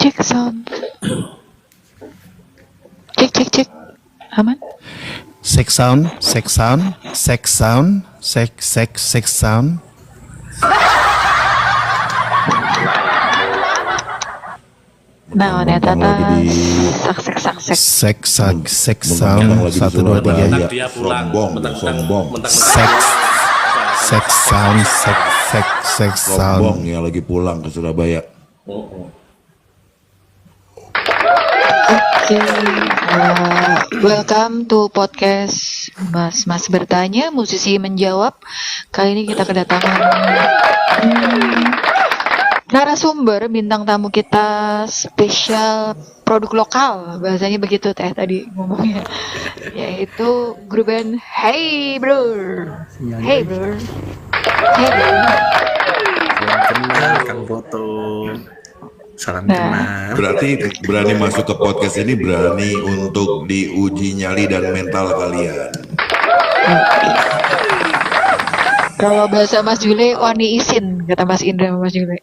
Cek sound. Cek. Aman? Sex sound. Nah, ternyata Sex sound. 1, 2, 3. Dia pulang, sombong. Sex sound. Sombong ya lagi pulang ke Surabaya. Oke, welcome to podcast Mas bertanya, musisi menjawab. Kali ini kita kedatangan narasumber, bintang tamu kita spesial produk lokal, bahasanya begitu teh tadi ngomongnya, yaitu grup band Hey Bro. kenal Kang Foto. Salam kenal. Berarti berani masuk ke podcast ini berani untuk diuji nyali dan mental kalian. Kalau bahasa Mas Jule, wani isin, kata Mas Indra sama Mas Jule.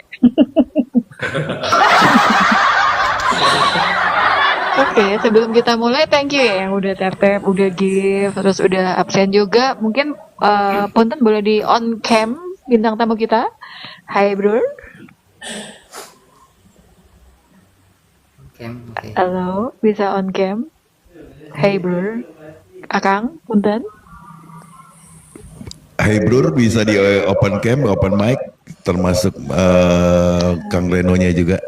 Oke, sebelum kita mulai, thank you ya yang udah tap, udah give, terus udah absen juga. Mungkin punten boleh di on cam bintang tamu kita. Hai bro. Okay. Halo, bisa on cam. Hey bro. Akang, punten. Hey bro, bisa di open cam, open mic, termasuk Kang Renonya juga.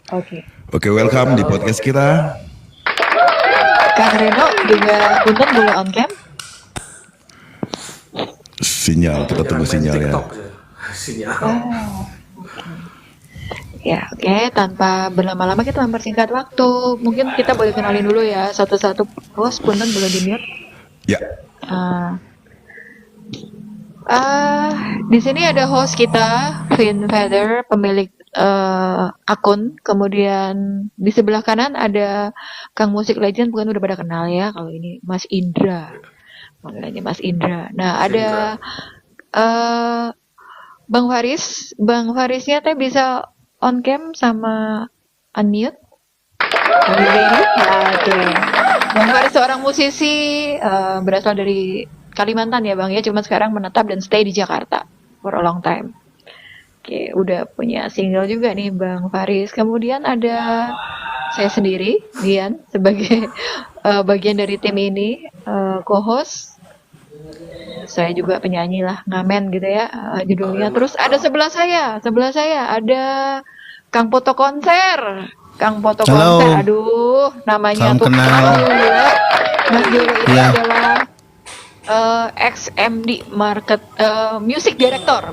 Oke, welcome di podcast kita. Kang Reno juga punten boleh on cam. Sinyal, kita tunggu sinyal ya. Sinyal. Ya, oke. Tanpa berlama-lama kita mempersingkat waktu. Mungkin kita boleh kenalin dulu ya satu-satu. Host, punten boleh di-mute. Ya. Di sini ada host kita, Vin Feather, pemilik akun. Kemudian di sebelah kanan ada Kang Musik Legend, bukan udah pada kenal ya. Kalau ini Mas Indra, panggilannya Mas Indra. Nah, ada Bang Faris. Bang Farisnya teh bisa on cam sama unmute. Oke. Bang Faris seorang musisi berasal dari Kalimantan ya Bang ya, cuma sekarang menetap dan stay di Jakarta for a long time. Oke, udah punya single juga nih Bang Faris. Kemudian ada saya sendiri, Dian, sebagai bagian dari tim ini, co-host. Saya juga penyanyi lah, ngamen gitu ya judulnya. Terus ada sebelah saya ada Kang Poto Konser. Konser, aduh namanya Salam tuh kenal. Mas Jule ini Iya. adalah XMD music director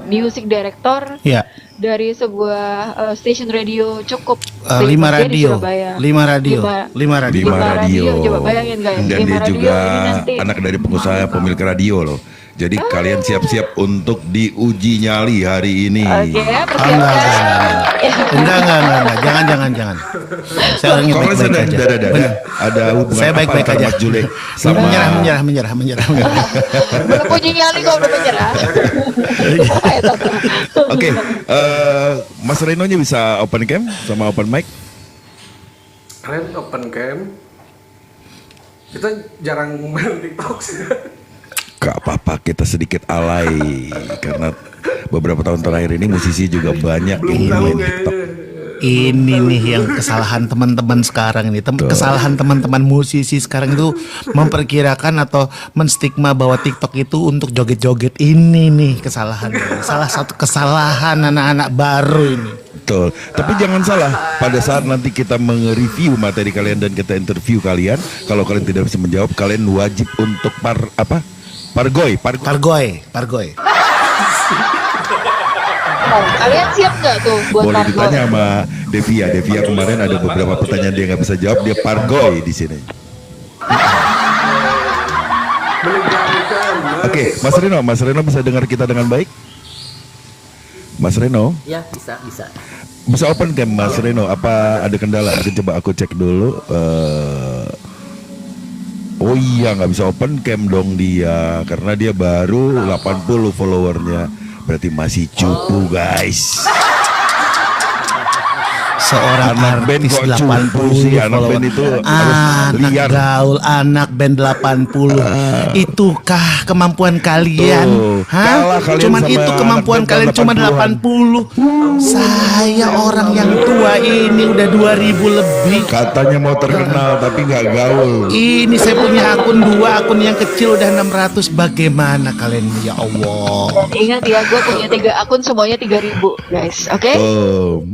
Ya. dari sebuah station radio cukup 5 famous di radio. Surabaya. 5 radio. Lima radio. Coba bayangin guys, Dan 5 dia radio juga ini nanti. anak dari pengusaha pemilik radio loh. Jadi kalian siap-siap untuk diuji nyali hari ini. Oke, persiapkan. Enggak. Jangan. Saya orangnya Kalau baik-baik sudah aja. ada hubungan Saya baik-baik apa antara aja. Mas Jule sama Menyerah. Belum puji nyali kok udah menyerah. Oke, Mas Renonya bisa open cam sama open mic? Kalian open cam. Kita jarang main TikTok sih. Gak apa-apa, kita sedikit alay karena beberapa tahun terakhir ini musisi juga banyak yang main TikTok. Ini nih yang kesalahan teman-teman sekarang ini. Kesalahan teman-teman musisi sekarang itu memperkirakan atau menstigma bahwa TikTok itu untuk joget-joget. Ini nih kesalahan. Salah satu kesalahan anak-anak baru ini. Betul. Tapi jangan salah, pada saat nanti kita nge-review materi kalian dan kita interview kalian, kalau kalian tidak bisa menjawab, kalian wajib untuk Pargoy. Kalian siap nggak tuh buat Boleh pargoy? ditanya sama Devia. Devia kemarin ada beberapa pertanyaan dia nggak bisa jawab, dia Pargoy di sini. Oke, Mas Reno bisa dengar kita dengan baik? Mas Reno? Ya, bisa. Bisa open cam Mas Reno, apa ada kendala? Coba aku cek dulu. Oh iya, nggak bisa open cam dong dia, karena dia baru 80 followernya. Berarti masih cupu guys. seorang Anak band artis kok cupu 80 sih, anak follower. band itu harus Anak liar. gaul, anak band 80. Itukah kemampuan kalian? Tuh, kalah kalian Cuman sama itu kemampuan anak band kalian cuma 80-an. 80. Saya orang yang tua ini udah 2000 lebih. Katanya mau terkenal tapi nggak gaul. Ini saya punya akun 2, akun yang kecil udah 600. Bagaimana kalian, ya Allah? Ingat ya, gue punya 3 akun semuanya 3000 guys, oke? Oh,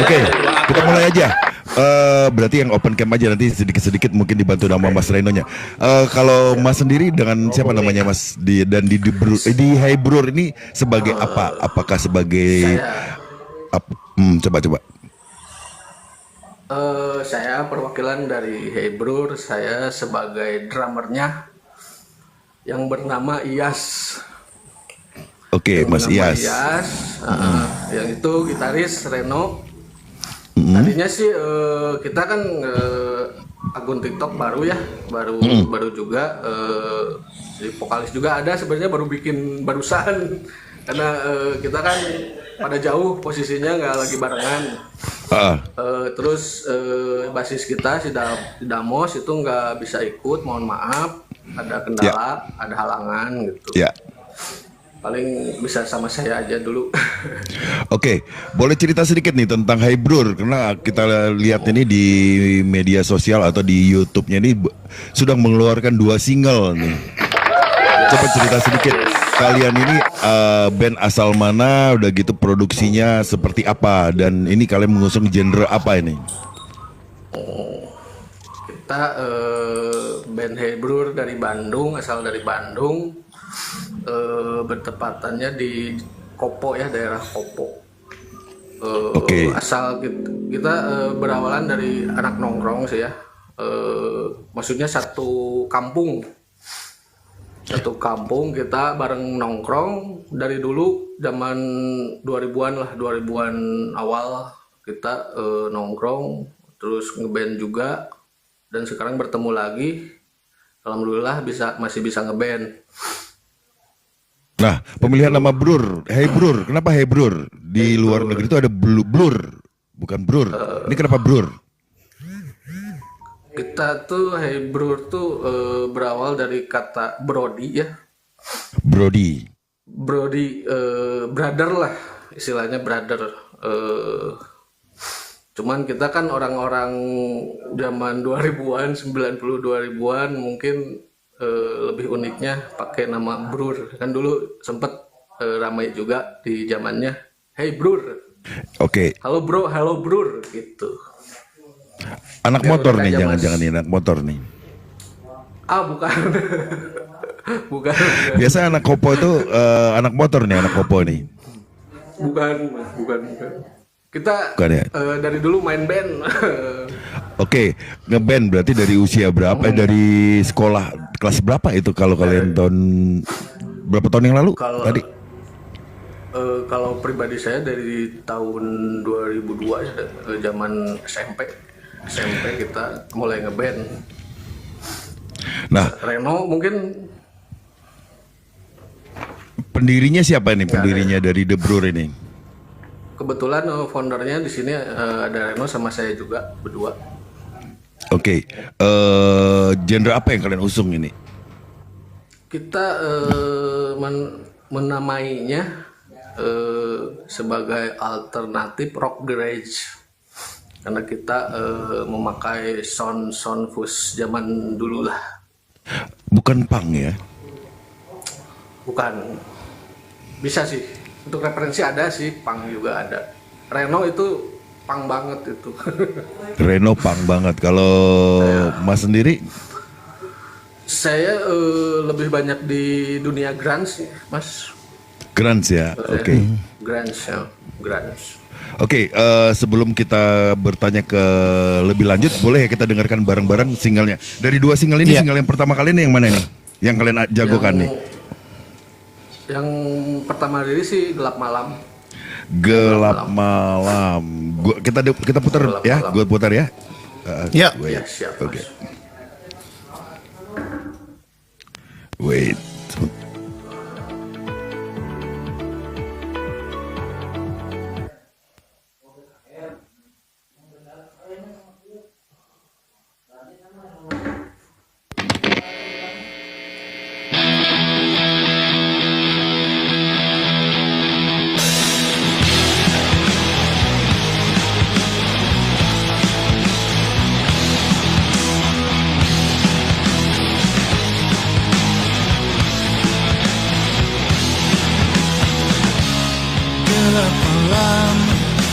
Oke, kita mulai aja. Berarti yang open cam aja, nanti sedikit-sedikit mungkin dibantu nama Mas Renonya. Kalau Mas sendiri dengan siapa namanya Mas dan di Hey Brur ini sebagai apa? Apakah sebagai coba. Saya perwakilan dari Hey Brur, saya sebagai drummernya yang bernama Iyas. Oke, Mas Bernama Iyas. Yang itu gitaris Reno. Tadinya sih kita kan akun TikTok baru ya, baru juga si vokalis juga ada sebenarnya baru bikin barusan karena kita kan pada jauh posisinya nggak lagi barengan. Terus basis kita si Damos itu nggak bisa ikut, mohon maaf, ada kendala, ada halangan gitu. Ya. Paling bisa sama saya aja dulu. Oke, boleh cerita sedikit nih tentang Hey Brur, karena kita lihat ini di media sosial atau di YouTube-nya ini sudah mengeluarkan 2 single nih. Coba cerita sedikit, kalian ini band asal mana, udah gitu produksinya seperti apa, dan ini kalian mengusung genre apa ini? Kita band Hey Brur dari Bandung, asal dari Bandung. Bertepatannya di Kopo ya, daerah Kopo. Oke. Asal kita berawalan dari anak nongkrong sih ya. Maksudnya satu kampung kita bareng nongkrong dari dulu zaman 2000-an lah, 2000-an awal kita nongkrong terus ngeband juga, dan sekarang bertemu lagi, alhamdulillah masih bisa ngeband. Nah, pemilihan nama Brur, Hey Brur, kenapa Hey Brur? Di luar negeri itu ada Blur, bukan Brur. Ini kenapa Brur? Kita tuh Hey Brur tuh berawal dari kata Brody ya. Brody. Brother lah, istilahnya brother. Cuman kita kan orang-orang zaman 2000-an, 90 2000-an mungkin lebih uniknya pakai nama Brur. Kan dulu sempet ramai juga di zamannya. Hey Brur. Oke. Halo bro, halo Brur gitu. Anak Biar motor udah nih, aja, jangan-jangan Mas. nih anak motor nih. Bukan. Bukan. Biasa anak kopo itu anak motor nih, anak kopo nih. Bukan, Mas. Bukan. Kita Bukan ya? dari dulu main band. Oke, ngeband berarti dari usia berapa? Dari sekolah kelas berapa itu kalau kalian berapa tahun yang lalu? Kalau Tadi kalau pribadi saya dari tahun 2002 ya, zaman SMP kita mulai ngeband. Nah, Reno mungkin pendirinya siapa nih? Pendirinya dari The Brur ini? kebetulan foundernya di sini ada Reno sama saya juga berdua. Oke, genre apa yang kalian usung ini? Kita menamainya sebagai alternatif rock garage karena kita memakai sound fuzz zaman dulu lah. Bukan punk ya? Bukan, bisa sih untuk referensi ada sih, punk juga ada. Reno itu punk banget itu. Reno punk banget. Kalau Mas sendiri? Saya lebih banyak di dunia grunge sih, Mas. Grunge ya, oke. Grunge ya, grunge. Oke, sebelum kita bertanya ke lebih lanjut, boleh ya kita dengarkan bareng-bareng singlenya. Dari 2 single ini, single yang pertama kali ini yang mana nih? Yang kalian jagokan nih? Yang pertama diri sih Gelap Malam. Gelap Malam. Kita putar Gelap ya, Malam. gue putar ya. Ya. Wait. Ya, siap, Oke. Mas. Wait.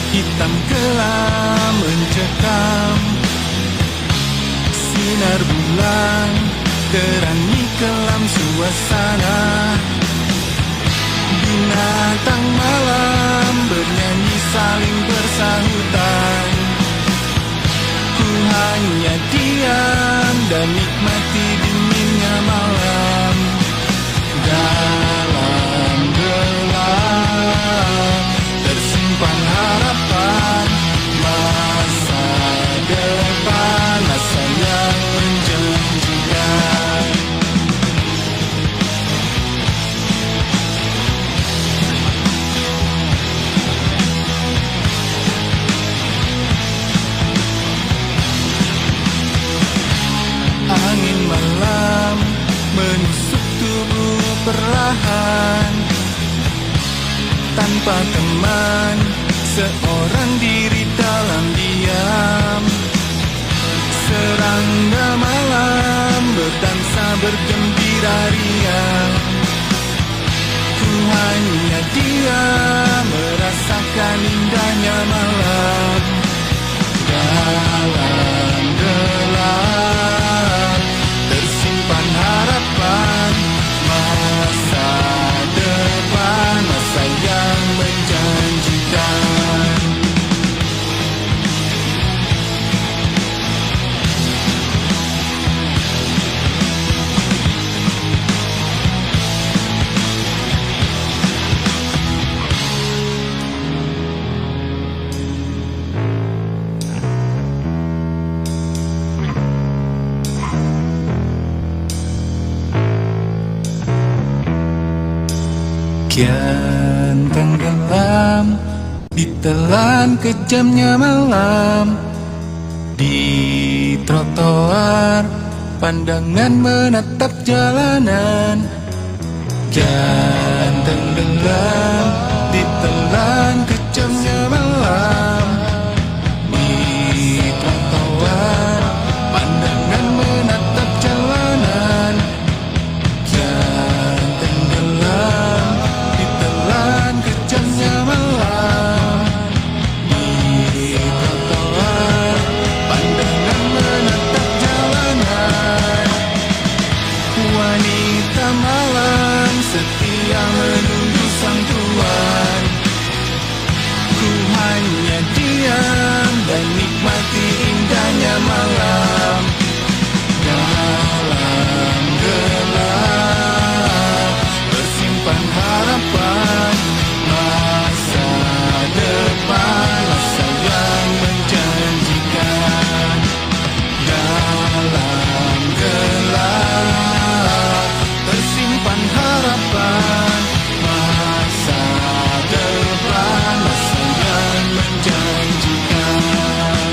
hitam kelam mencekam, sinar bulan terangi kelam suasana. Binatang malam bernyanyi saling bersahutan. Ku hanya diam dan nikmati dinginnya malam. Dalam gelap tersimpan harapan, masa depan, masa yang menjanjikan. Angin malam menusuk tubuh perlahan, tanpa teman, seorang diri dalam diam. Serangga malam berdansa bergembira riang. Ku hanya diam merasakan indahnya malam. Dalam gelap tersimpan harapan, masa depan, masa yang menjanjikan. Kian tenggelam ditelan kejamnya malam. Di trotoar pandangan menatap jalanan. Kian tenggelam ditelan kejamnya malam. Di trotoar pandangan menatap jalanan. Kian tenggelam ditelan kejamnya malam. Di trotoar pandangan menatap jalanan. Wanita malam setia menunggu sang tuan. Ku hanya diam dan nikmati indahnya malam. Dalam gelap bersimpan harapan, masa depan, masa yang menjanjikan. Dalam gelap tersimpan harapan, masa depan, masa yang menjanjikan.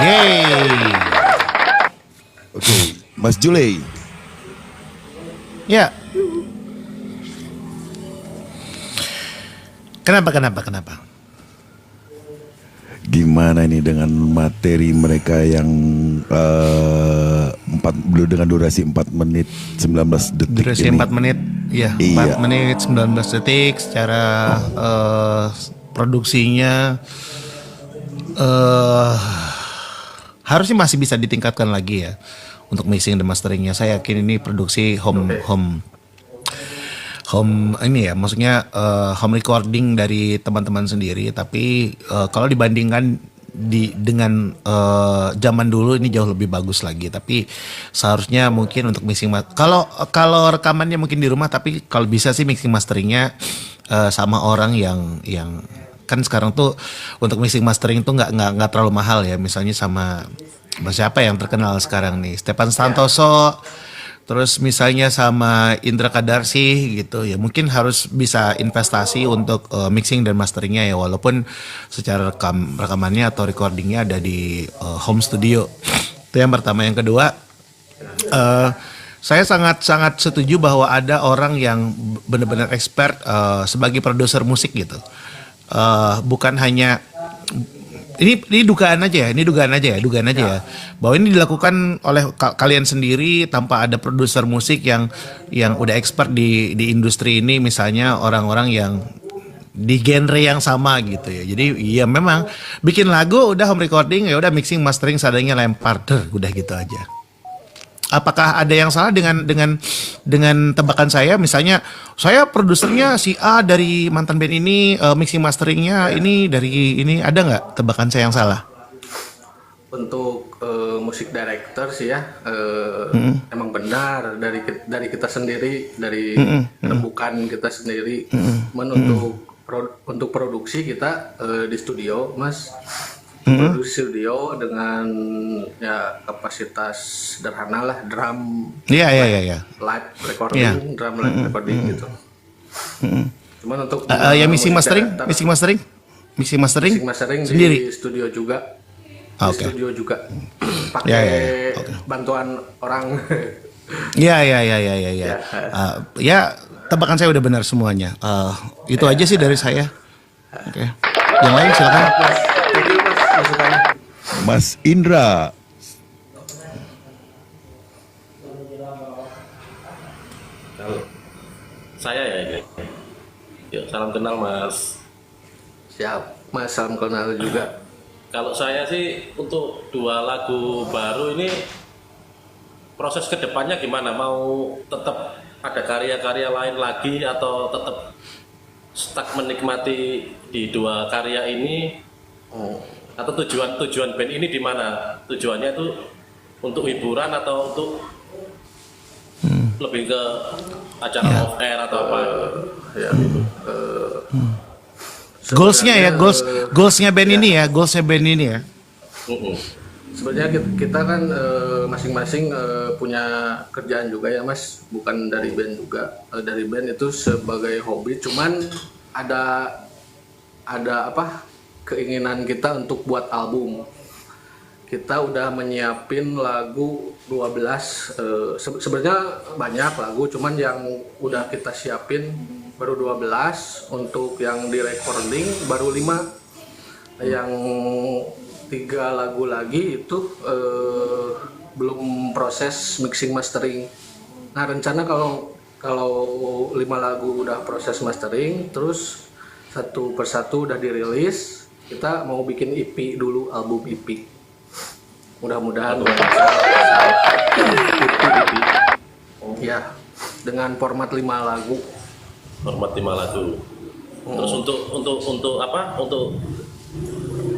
Yeay. Oke, Mas Julei. Ya. Kenapa? Gimana ini dengan materi mereka yang dengan durasi 4 menit 19 detik Durasi ini? 4 menit. Ya, 4 Iya. menit 19 detik secara produksinya harusnya masih bisa ditingkatkan lagi ya untuk mixing dan masteringnya. Saya yakin ini produksi home ini ya, maksudnya home recording dari teman-teman sendiri. Tapi kalau dibandingkan dengan zaman dulu ini jauh lebih bagus lagi. Tapi seharusnya mungkin untuk mixing kalau rekamannya mungkin di rumah, tapi kalau bisa sih mixing masteringnya sama orang yang kan sekarang tuh untuk mixing mastering tuh nggak terlalu mahal ya. Misalnya sama siapa yang terkenal sekarang nih, Stefan Santoso, terus misalnya sama Indra Kadarsi gitu ya, mungkin harus bisa investasi untuk mixing dan masteringnya ya, walaupun secara rekamannya atau recordingnya ada di home studio. Itu yang pertama. Yang kedua, saya sangat setuju bahwa ada orang yang benar-benar expert sebagai produser musik gitu. Bukan hanya ini dugaan aja ya, bahwa ini dilakukan oleh kalian sendiri tanpa ada produser musik yang udah expert di industri ini, misalnya orang-orang yang di genre yang sama gitu ya. Jadi ya memang bikin lagu udah home recording, ya udah mixing mastering seadanya, lempar udah gitu aja. Apakah ada yang salah dengan tebakan saya? Misalnya saya produsernya si A dari mantan band ini, mixing masteringnya ini dari ini, ada nggak tebakan saya yang salah? Untuk musik director sih ya, emang benar dari kita sendiri, dari rembukan kita sendiri. Untuk produksi kita di studio, Mas. Produksi studio dengan ya kapasitas sederhana lah, drum, Iya. live recording, drum live recording gitu. Cuman untuk ya mixing mastering sendiri di studio juga, Oke. studio juga pakai Oke. bantuan orang. Ya. Ya, tebakan saya udah benar semuanya. Itu aja sih dari saya. Oke. Yang lain silakan. Thank you, Mas, masukannya. Mas Indra. Kalau saya ya ini. Yuk, salam kenal Mas. Siap, Mas, salam kenal juga. Kalau saya sih untuk 2 lagu baru ini proses kedepannya gimana? Mau tetap ada karya-karya lain lagi atau tetap stuck menikmati di 2 karya ini? Atau tujuan band ini di mana? Tujuannya itu untuk hiburan atau untuk lebih ke acara off air atau apa? Goalsnya band ini ya, Sebenarnya kita kan masing-masing punya kerjaan juga ya, Mas, bukan dari band juga. Dari band itu sebagai hobi, cuman ada apa, keinginan kita untuk buat album. Kita udah menyiapin lagu 12, sebenarnya banyak lagu, cuman yang udah kita siapin baru 12, untuk yang di recording baru 5, yang 3 lagu lagi itu belum proses mixing mastering. Nah, rencana kalau 5 lagu udah proses mastering, terus satu persatu udah dirilis, kita mau bikin EP dulu, album EP. Mudah-mudahan EP. Ya, dengan format 5 lagu. Format 5 lagu. Terus untuk apa? Untuk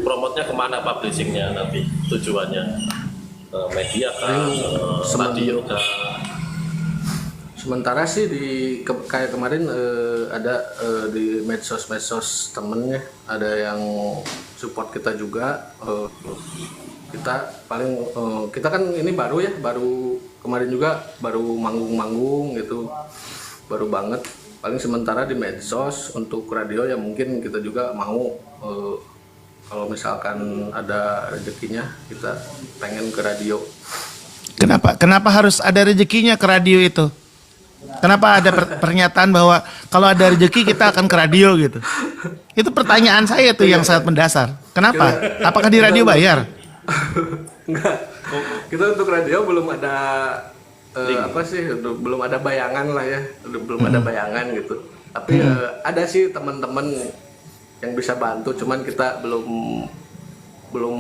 promotnya kemana, publishingnya nanti tujuannya? Media kah? Radio kah? Sementara sih kayak kemarin ada di medsos temennya, ada yang support kita juga. Kita kan ini baru kemarin juga baru manggung gitu, baru banget. Paling sementara di medsos. Untuk radio ya mungkin kita juga mau, kalau misalkan ada rezekinya kita pengen ke radio. Kenapa harus ada rezekinya ke radio itu? Kenapa ada pernyataan bahwa kalau ada rezeki kita akan ke radio gitu? Itu pertanyaan saya tuh yang sangat mendasar. Kenapa? Apakah di radio bayar? Enggak. Kita untuk radio belum ada belum ada bayangan lah ya, belum ada bayangan gitu. Tapi ada sih teman-teman yang bisa bantu, cuman kita belum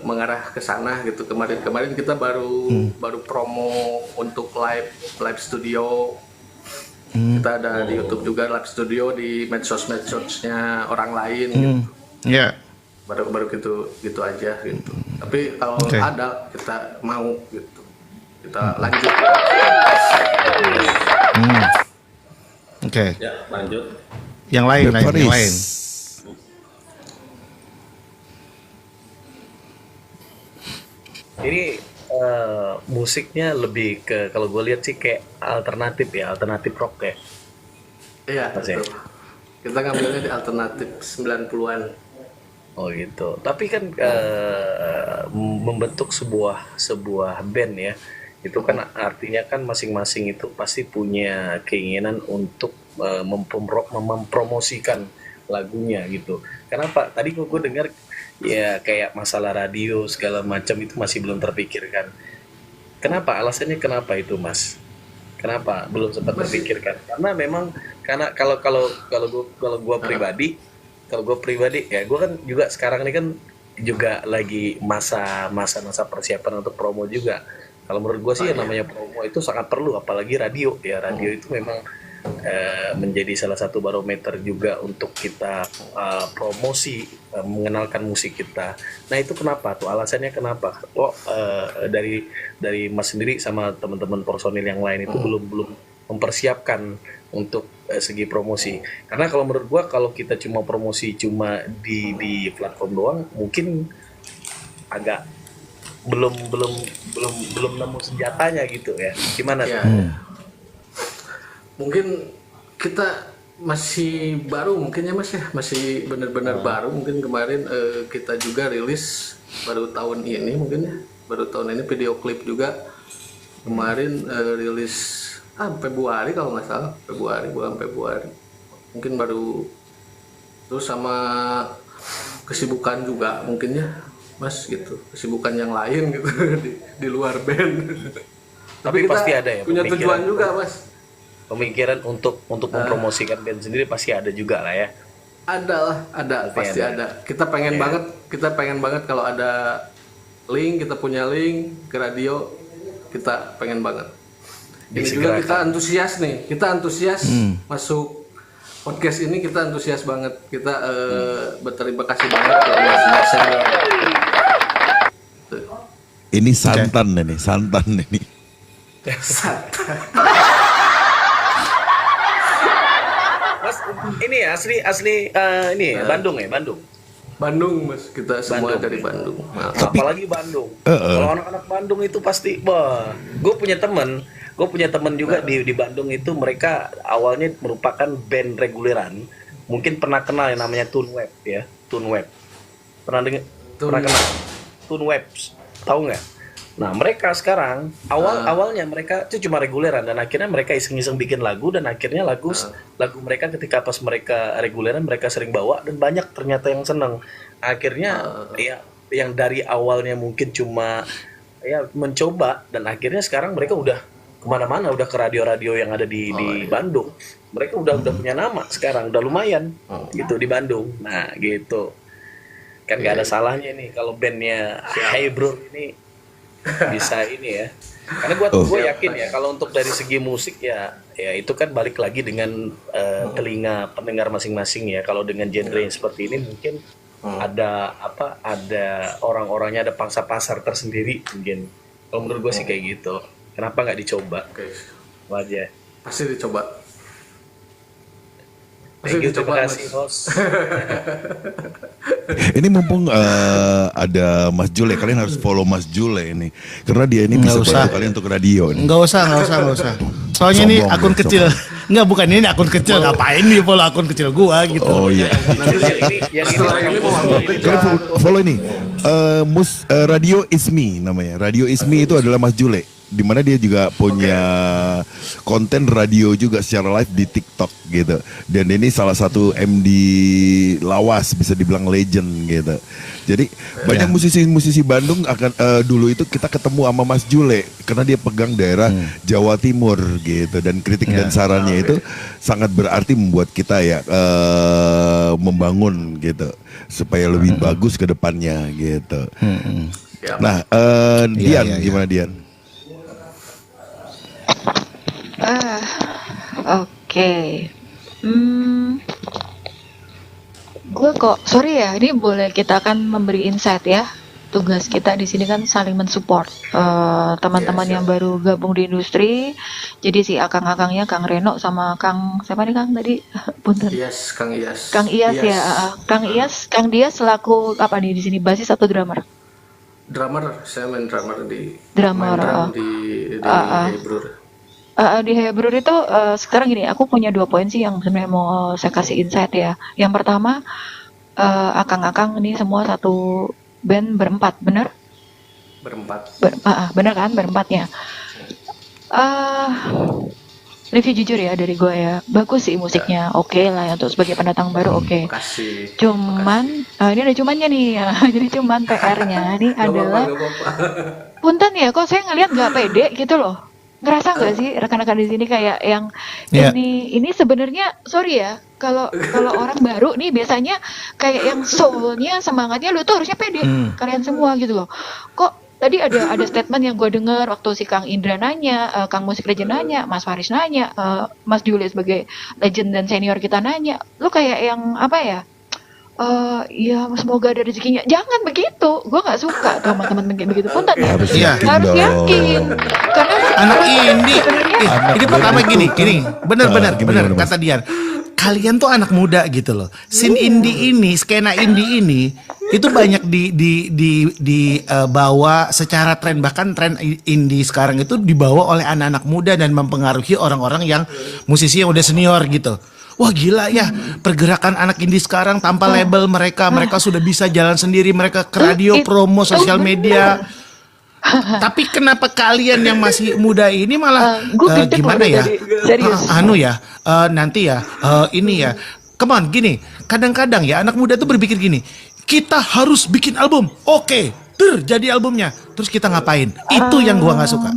mengarah ke sana gitu. Kemarin kita baru promo untuk live studio. Kita ada di YouTube juga live studio, di medsosnya orang lain gitu. Ya. Baru gitu aja gitu. Tapi kalau ada, kita mau gitu, kita lanjut. Ya, lanjut. Yang lain. Ini musiknya lebih ke, kalau gue lihat sih kayak alternatif rock ya. Iya, Mas ya? betul. Kita ngambilnya di alternatif 90-an. Oh gitu. Tapi kan membentuk sebuah band ya, itu kan artinya kan masing-masing itu pasti punya keinginan untuk mempromosikan lagunya gitu. Kenapa? Tadi gue dengar ya kayak masalah radio segala macam itu masih belum terpikirkan. Kenapa? Alasannya kenapa itu, Mas? Kenapa belum sempat terpikirkan? Karena memang karena kalau gue pribadi, ya gue kan juga sekarang ini kan juga lagi masa persiapan untuk promo juga. Kalau menurut gue sih yang namanya promo itu sangat perlu, apalagi radio ya. Radio itu memang menjadi salah satu barometer juga untuk kita promosi, mengenalkan musik kita. Nah itu kenapa tuh, alasannya kenapa? Dari Mas sendiri sama teman-teman personil yang lain itu belum mempersiapkan untuk segi promosi. Karena kalau menurut gua, kalau kita cuma promosi cuma di platform doang, mungkin agak belum nemu senjatanya gitu ya. Gimana Ya, tuh? mungkin kita masih baru mungkin ya Mas ya, masih benar-benar baru. Mungkin kemarin kita juga rilis baru tahun ini mungkin ya, baru tahun ini video klip juga kemarin rilis Februari kalau nggak salah, bulan Februari mungkin baru. Terus sama kesibukan juga mungkin ya Mas gitu, kesibukan yang lain gitu di luar band. Tapi kita pasti ada ya punya pemikiran. tujuan juga Mas. Pemikiran untuk mempromosikan band sendiri pasti ada juga lah ya. Ada, pasti ada. Kita pengen banget kalau ada link, kita punya link ke radio, kita pengen banget. Ini juga kita antusias masuk podcast ini, kita antusias banget. Kita berterima kasih banget ke Mas Senior. Ini santan ini. Mas, ini asli ini ya, Bandung ya, Bandung. Bandung Mas, kita semua Bandung, dari ya. Bandung. Nah, Apalagi Bandung. Kalau anak-anak Bandung itu pasti, gue punya teman juga di Bandung itu, mereka awalnya merupakan band reguleran. Mungkin pernah kenal yang namanya Tunweb ya, Tunweb. Pernah kenal? Tunweb, tahu nggak? Nah mereka sekarang awalnya mereka itu cuma reguleran, dan akhirnya mereka iseng-iseng bikin lagu, dan akhirnya lagu mereka ketika pas mereka reguleran mereka sering bawa, dan banyak ternyata yang seneng. Akhirnya ya yang dari awalnya mungkin cuma ya mencoba, dan akhirnya sekarang mereka udah kemana-mana, udah ke radio-radio yang ada di Bandung. Mereka udah punya nama sekarang, udah lumayan gitu di Bandung. Nah gitu kan, nggak ada salahnya nih kalau bandnya Hey Bro ini bisa ini ya. Karena gue yakin ya, kalau untuk dari segi musik ya itu kan balik lagi dengan telinga pendengar masing-masing ya. Kalau dengan genre yang seperti ini mungkin ada orang-orangnya, ada pangsa pasar tersendiri mungkin. Kalau menurut gue sih kayak gitu. Kenapa nggak dicoba? Oke. Aja. Pasti dicoba. Thank you, terima Mas. kasih host. Ini mumpung ada Mas Jule, kalian harus follow Mas Jule ini, karena dia ini bisa usah. bantu kalian untuk radio nih. Nggak usah. Soalnya ini Sombong akun ya, kecil. Nggak, bukan ini akun kecil. Ngapain dia follow akun kecil gua gitu. Oh iya. Setelah ini mau Kalian follow ini. Radio Ismi namanya. Radio Ismi itu adalah Mas Jule, di mana dia juga punya konten radio juga secara live di TikTok gitu. Dan ini salah satu MD lawas, bisa dibilang legend gitu. Jadi banyak musisi-musisi Bandung akan dulu itu kita ketemu sama Mas Jule, karena dia pegang daerah Jawa Timur gitu, dan kritik dan sarannya itu sangat berarti membuat kita ya membangun gitu supaya lebih bagus ke depannya gitu. Nah, Dian gimana Dian? Oke. Gue kok, sorry ya, ini boleh kita akan memberi insight ya. Tugas kita di sini kan saling mensupport teman-teman yang baru gabung di industri. Jadi si akang-akangnya Kang Reno sama Kang siapa nih Kang tadi? Punten. Kang Iyas. Kang Iyas ya, Kang Dias selaku apa nih di sini, basis atau drummer? drummer, saya main drummer di Drummer, main drum di Hey Bro. Di Hebrew itu sekarang gini, aku punya 2 poin sih yang sebenarnya mau saya kasih insight ya. Yang pertama, akang-akang ini semua satu band berempat, bener? Berempat. Bener kan, berempatnya. Review jujur ya dari gue ya, bagus sih musiknya, oke lah ya untuk sebagai pendatang baru, oke. Makasih. Cuman, ini ada cumannya nih ya. Jadi cuman PR-nya ini Gak adalah, apa-apa. punten ya, kok saya ngelihat nggak pede gitu loh. Ngerasa nggak sih rekan-rekan di sini kayak yang Iya. ini sebenarnya sorry ya, kalau orang baru nih biasanya kayak yang soulnya, semangatnya lu tuh harusnya pede kalian semua gitu loh. Kok tadi ada statement yang gue dengar waktu si Kang Indra nanya, Kang Musik Legend nanya, Mas Faris nanya, Mas Juli sebagai legend dan senior kita nanya, lu kayak yang apa ya? Ya semoga ada rezekinya. Jangan begitu. Gue nggak suka tuh sama teman-teman kayak begitu. Punten ya. Harus Iya. yakin Harus dong. yakin. Karena Anak indie. Ini pertama gini, benar-benar Gimana, Mas? kata Dian. Kalian tuh anak muda gitu loh. Scene indie ini, skena indie ini itu banyak dibawa secara tren, bahkan tren indie sekarang itu dibawa oleh anak-anak muda dan mempengaruhi orang-orang yang musisi yang udah senior gitu. Wah gila ya, pergerakan anak indie sekarang tanpa label mereka sudah bisa jalan sendiri, mereka ke radio, promo, sosial media. Tapi kenapa kalian yang masih muda ini malah Gua gede gimana loh ya? tadi, serius. Nanti ya, ini ya. Come on, gini. Kadang-kadang ya anak muda tuh berpikir gini, kita harus bikin album. Oke, jadi albumnya. Terus kita ngapain? Itu yang gua nggak suka.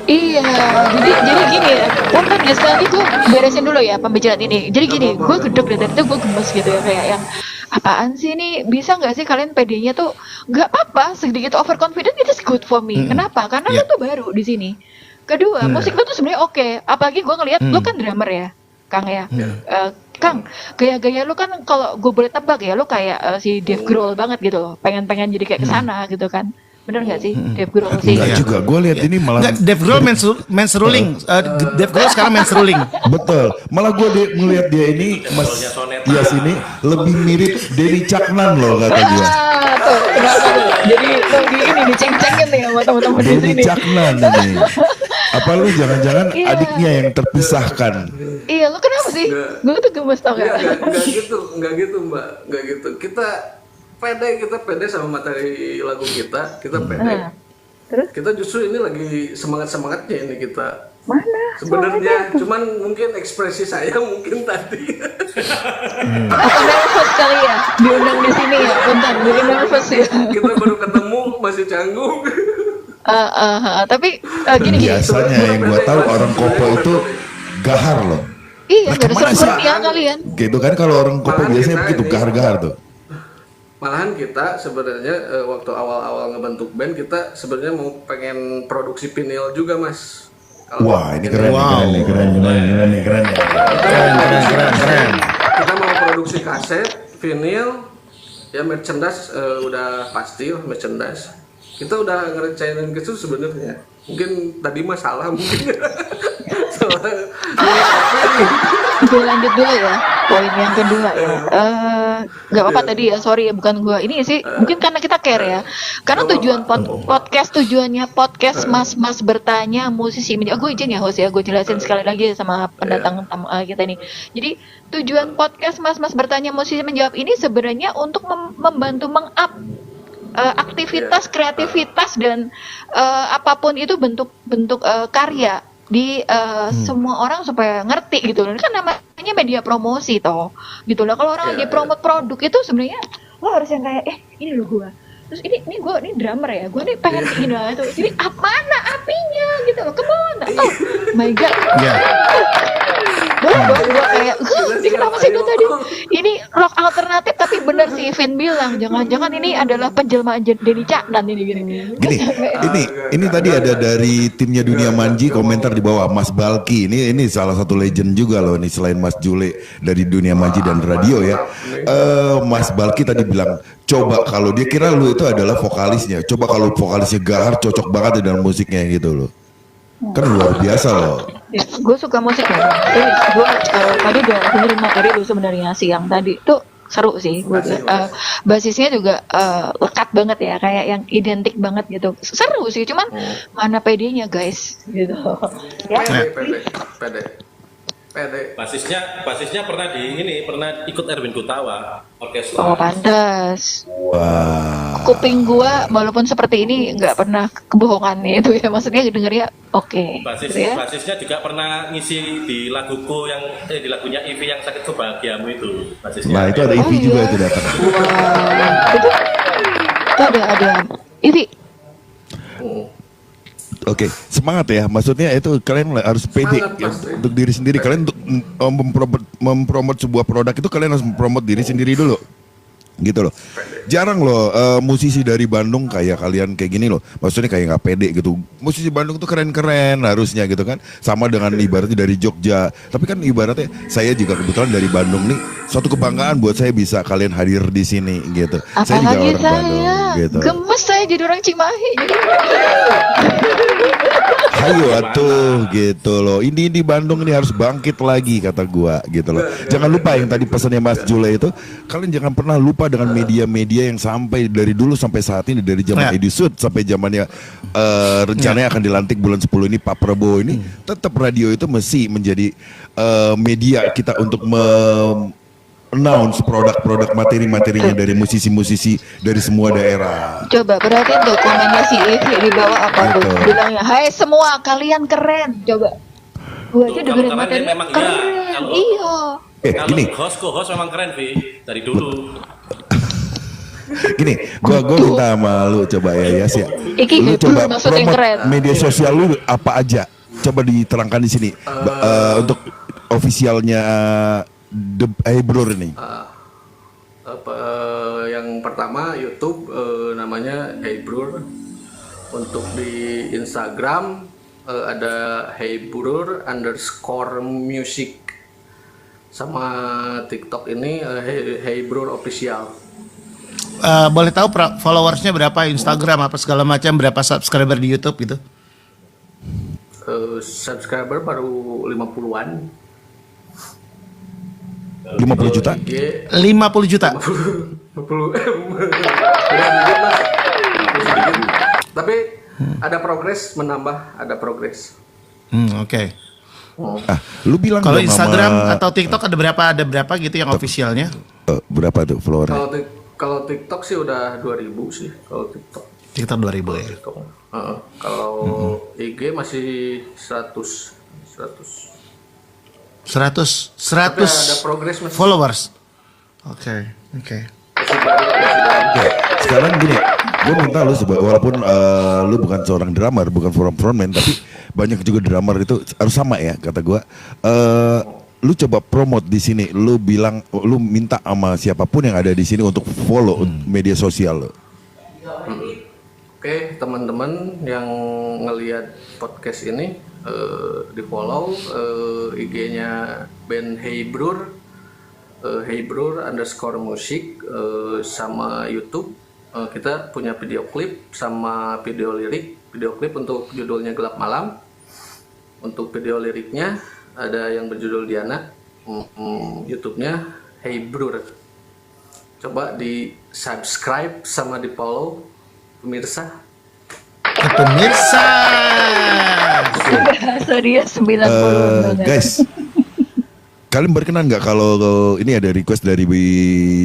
Iya, jadi gini ya. Punten ya, sekali gue beresin dulu ya pembicaraan ini. Jadi gini, gue gedek dari itu gue gemes gitu ya, kayak yang apaan sih ini, bisa nggak sih kalian PD-nya tuh nggak apa-apa, sedikit overconfident it is good for me. Kenapa? Karena lu tuh baru di sini. Kedua, musik lu tuh sebenarnya oke. Apalagi gue ngelihat lu kan drummer ya, Kang ya. Kang, gaya-gaya lu kan kalau gue boleh tebak ya, lu kayak si Dave Grohl banget gitu loh. Pengen jadi kayak kesana gitu kan. Bener nggak sih Dave Grohl sih? Enggak juga, gue lihat ini malah Nggak, Dave Grohl main seruling. Dave Grohl sekarang main seruling. betul. Malah gue melihat dia ini Mas Dias ini lebih mirip Denny Caknan loh kata dia. Tuh, kenapa tuh? Jadi tuh ini diceng-cengin nih sama teman-teman di Denny sini. Caknan ini. Apa lu jangan-jangan Iya. adiknya yang terpisahkan? Iya, lu kenapa sih? Gue tuh gemes tau gak? Enggak gitu Mbak, enggak gitu. Kita pede sama materi lagu kita pede. Terus? Kita justru ini lagi semangatnya ini kita. Mana? Sebenarnya cuman mungkin ekspresi saya mungkin tadi. Atau nervous kali ya? Diundang di sini ya? Bentar, bikin nervous ya? Kita baru ketemu masih canggung. Tapi gini. Biasanya yang gue tahu orang Kopo itu gahar loh. Iya, gak ada kemana sih? seru-serunya kalian. Gitu kan kalau orang Kopo Malah biasanya kita begitu ini- gahar-gahar tuh. Malahan kita sebenarnya waktu awal-awal ngebentuk band kita sebenarnya mau pengen produksi vinyl juga Mas. Kalau Wah ini keren Wow. nih, keren nih. Keren. kita mau produksi kaset, vinyl, ya merchandise udah pasti lah merchandise. Kita udah ngerencanain ke situ sebenarnya. Mungkin tadi mah salah mungkin. Oke, lanjut dulu ya. Poin yang kedua ya. Gak apa-apa tadi ya, sorry ya, bukan gua ini sih. Mungkin karena kita care ya. Karena tujuan tujuannya podcast mas-mas bertanya musisi. Gue izin ya host ya, gue jelasin sekali lagi sama pendatang kita ini. Jadi tujuan podcast mas-mas bertanya musisi menjawab ini sebenarnya untuk membantu meng-up aktivitas, kreativitas dan apapun itu bentuk karya di semua orang supaya ngerti gitu loh. Ini kan namanya media promosi toh gitu loh. Kalau orang lagi promote produk itu sebenarnya lo harus yang kayak ini lo gua. Terus ini gue ini drummer ya, gue nih pengen ini lah itu. Jadi mana apinya gitu loh, kemana? Oh my god. Iya. Gue kayak, ini kenapa sih gue tadi? Ini rock alternatif tapi bener sih Vin bilang, jangan-jangan ini adalah penjelmaan Denny Caknan ini gini. Gini, ini tadi ada dari timnya Dunia Manji komentar di bawah Mas Balki. Ini salah satu legend juga loh nih selain Mas Jule dari Dunia Manji dan radio ya. Mas Balki tadi bilang, coba kalau dia kira lu itu adalah vokalisnya. Coba kalau vokalisnya gahar cocok banget dengan musiknya gitu loh. Kan luar biasa loh. Ya, gue suka musik ya. Gue tadi udah dengerin materi lu sebenarnya siang tadi. Tuh seru sih. Makasih, Basisnya juga lekat banget ya, kayak yang identik banget gitu. Seru sih, cuman mana PD-nya guys gitu. Ya. Pede. Basisnya pernah ikut Erwin Gutawa orkestra. Oh pantas. Wah. Kuping gua walaupun seperti ini nggak pernah kebohongan nih itu ya, maksudnya dengernya oke. Gitu ya. Basisnya juga pernah ngisi di laguku di lagunya Ivy yang sakit kebahagiamu itu basisnya. Nah, itu ada Oh, Ivy juga iya. itu datang. Wah, itu ada ini Oke, semangat ya. Maksudnya itu kalian harus pede Semangat, ya, pasti. untuk diri sendiri. Kalian untuk mempromot sebuah produk itu kalian harus mempromot diri sendiri dulu. Gitu loh. Jarang loh musisi dari Bandung kayak kalian kayak gini loh. Maksudnya kayak nggak pede gitu. Musisi Bandung tuh keren-keren harusnya gitu kan. Sama dengan ibaratnya dari Jogja. Tapi kan ibaratnya saya juga kebetulan dari Bandung nih. Suatu kebanggaan buat saya bisa kalian hadir di sini gitu. Saya juga apalagi orang Bandung saya gitu. gemes saya jadi orang Cimahi. Ayo atuh gitu loh. Ini di Bandung ini harus bangkit lagi kata gua gitu loh. Jangan lupa yang tadi pesannya Mas Jule itu, kalian jangan pernah lupa dengan media-media yang sampai dari dulu sampai saat ini, dari zaman Ya. Edisud sampai zamannya rencananya akan dilantik bulan 10 ini Pak Prabowo ini, tetap radio itu mesti menjadi media kita untuk announce produk-produk materi-materinya dari musisi-musisi dari semua daerah. Coba perhatiin tuh komennya si Ivy di bawah apa tuh, Gitu. bilangnya hai semua kalian keren. Coba gua aja Tuh, dengerin kalau materi keren memang keren. iya. Kalau- Iya. Kalau Gini, host memang keren Vi dari dulu. gini, gua minta sama lu coba ya Yas ya. Iki Lu gitu, coba maksudnya promote keren. media sosial lu apa aja? Coba diterangkan di sini untuk ofisialnya The Eyebrower ini. Yang pertama YouTube namanya Heybrower. Untuk di Instagram ada Heybrower_music. Sama TikTok ini Heybrower official. Boleh tahu followersnya berapa, Instagram apa segala macam, berapa subscriber di YouTube gitu? Subscriber baru 50-an. 50 juta? IG 50 juta. 50. Udah sedikit, Mas. Udah sedikit. Tapi ada progres, menambah, ada progres. Oke. Lu bilang Kalau dong Instagram sama- atau TikTok ada berapa gitu yang officialnya? berapa tuh followernya? Kalau TikTok sih udah 2000 sih kalau TikTok. TikTok 2000 ya. TikTok. Kalau IG masih 100. 100 Tapi ada progres Mas. followers. Oke. Masih baru. Oke, sekarang gini, gue minta lu walaupun lu bukan seorang drummer, bukan frontman, tapi banyak juga drummer itu harus sama ya kata gue. Lu coba promote di sini, lu bilang, lu minta sama siapapun yang ada di sini untuk follow media sosial lu. Oke, teman-teman yang ngelihat podcast ini di follow IG-nya band Heybrower, Heybrower_music, sama YouTube. Kita punya video klip sama video lirik. Video klip untuk judulnya Gelap Malam. Untuk video liriknya ada yang berjudul Diana. YouTube-nya Heybrower. Coba di subscribe sama di follow pemirsa. Pemirsa. Bahasa dia 90 banget. Guys, kalian berkenan nggak kalau ini ada request dari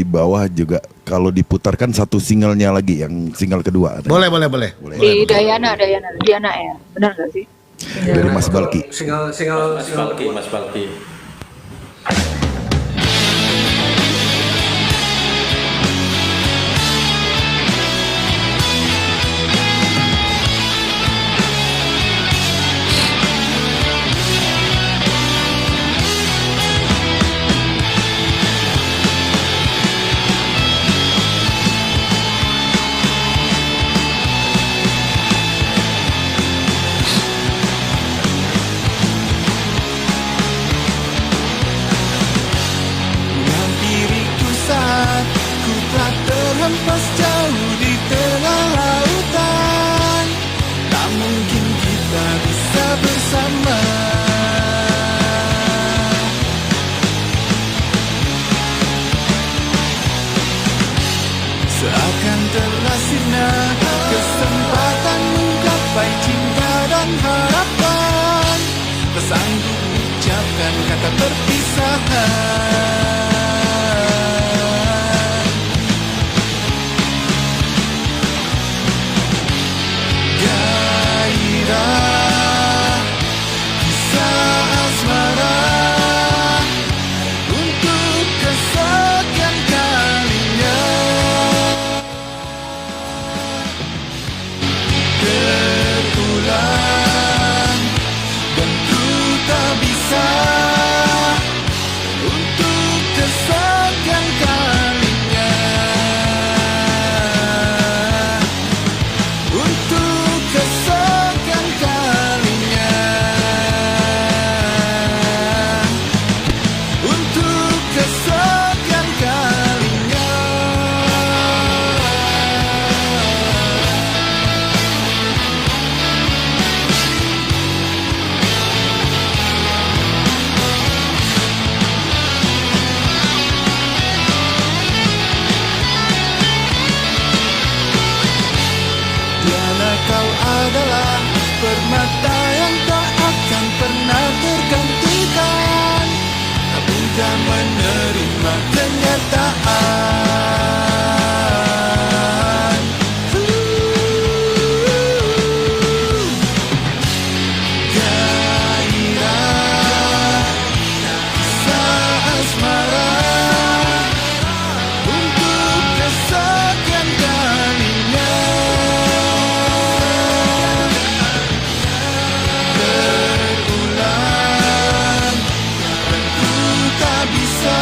bawah juga kalau diputarkan satu singlenya lagi yang single kedua? Boleh. Di Diana ya. Benar gak sih? Dari Mas Balki. Single Mas Balki. tak terpisahkan. Gairah kisah asmara untuk kesekian kalinya. Terulang dan ku tak bisa untuk kesekian kalinya. Untuk kesekian kalinya. Untuk kesekian kalinya. Diana, kau adalah permata yang tak akan pernah tergantikan. Tak mudah menerima kenyataan. Gairah kisah asmara untuk kesekian kalinya. Berulang dan ku tak bisa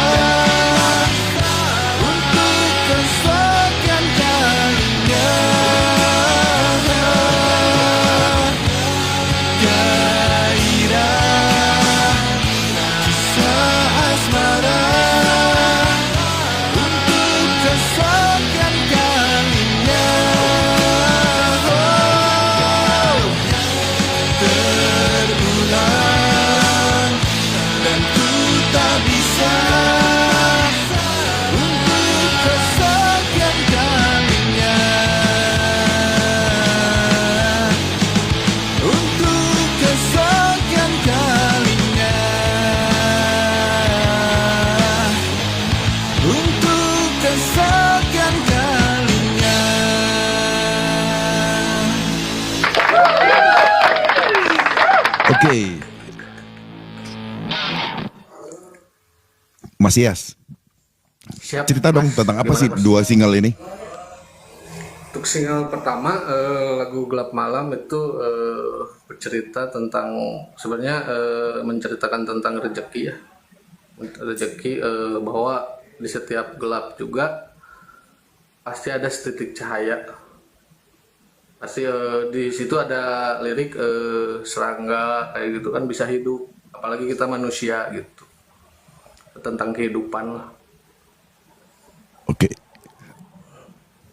untuk kesekian kalinya. Gairah kisah asmara untuk kesekian kalinya. Terulang dan ku tak bisa untuk kesekian kalinya. Untuk kesekian kalinya. Untuk kesekian kalinya. Oke. Mas Yas, Siap. cerita dong Mas. tentang apa Gimana, sih Mas? dua single ini? Untuk single pertama lagu Gelap Malam itu bercerita tentang sebenarnya menceritakan tentang rezeki ya. Rezeki bahwa di setiap gelap juga pasti ada setitik cahaya. Pasti di situ ada lirik serangga kayak gitu kan bisa hidup, apalagi kita manusia gitu. Tentang kehidupan lah. Oke.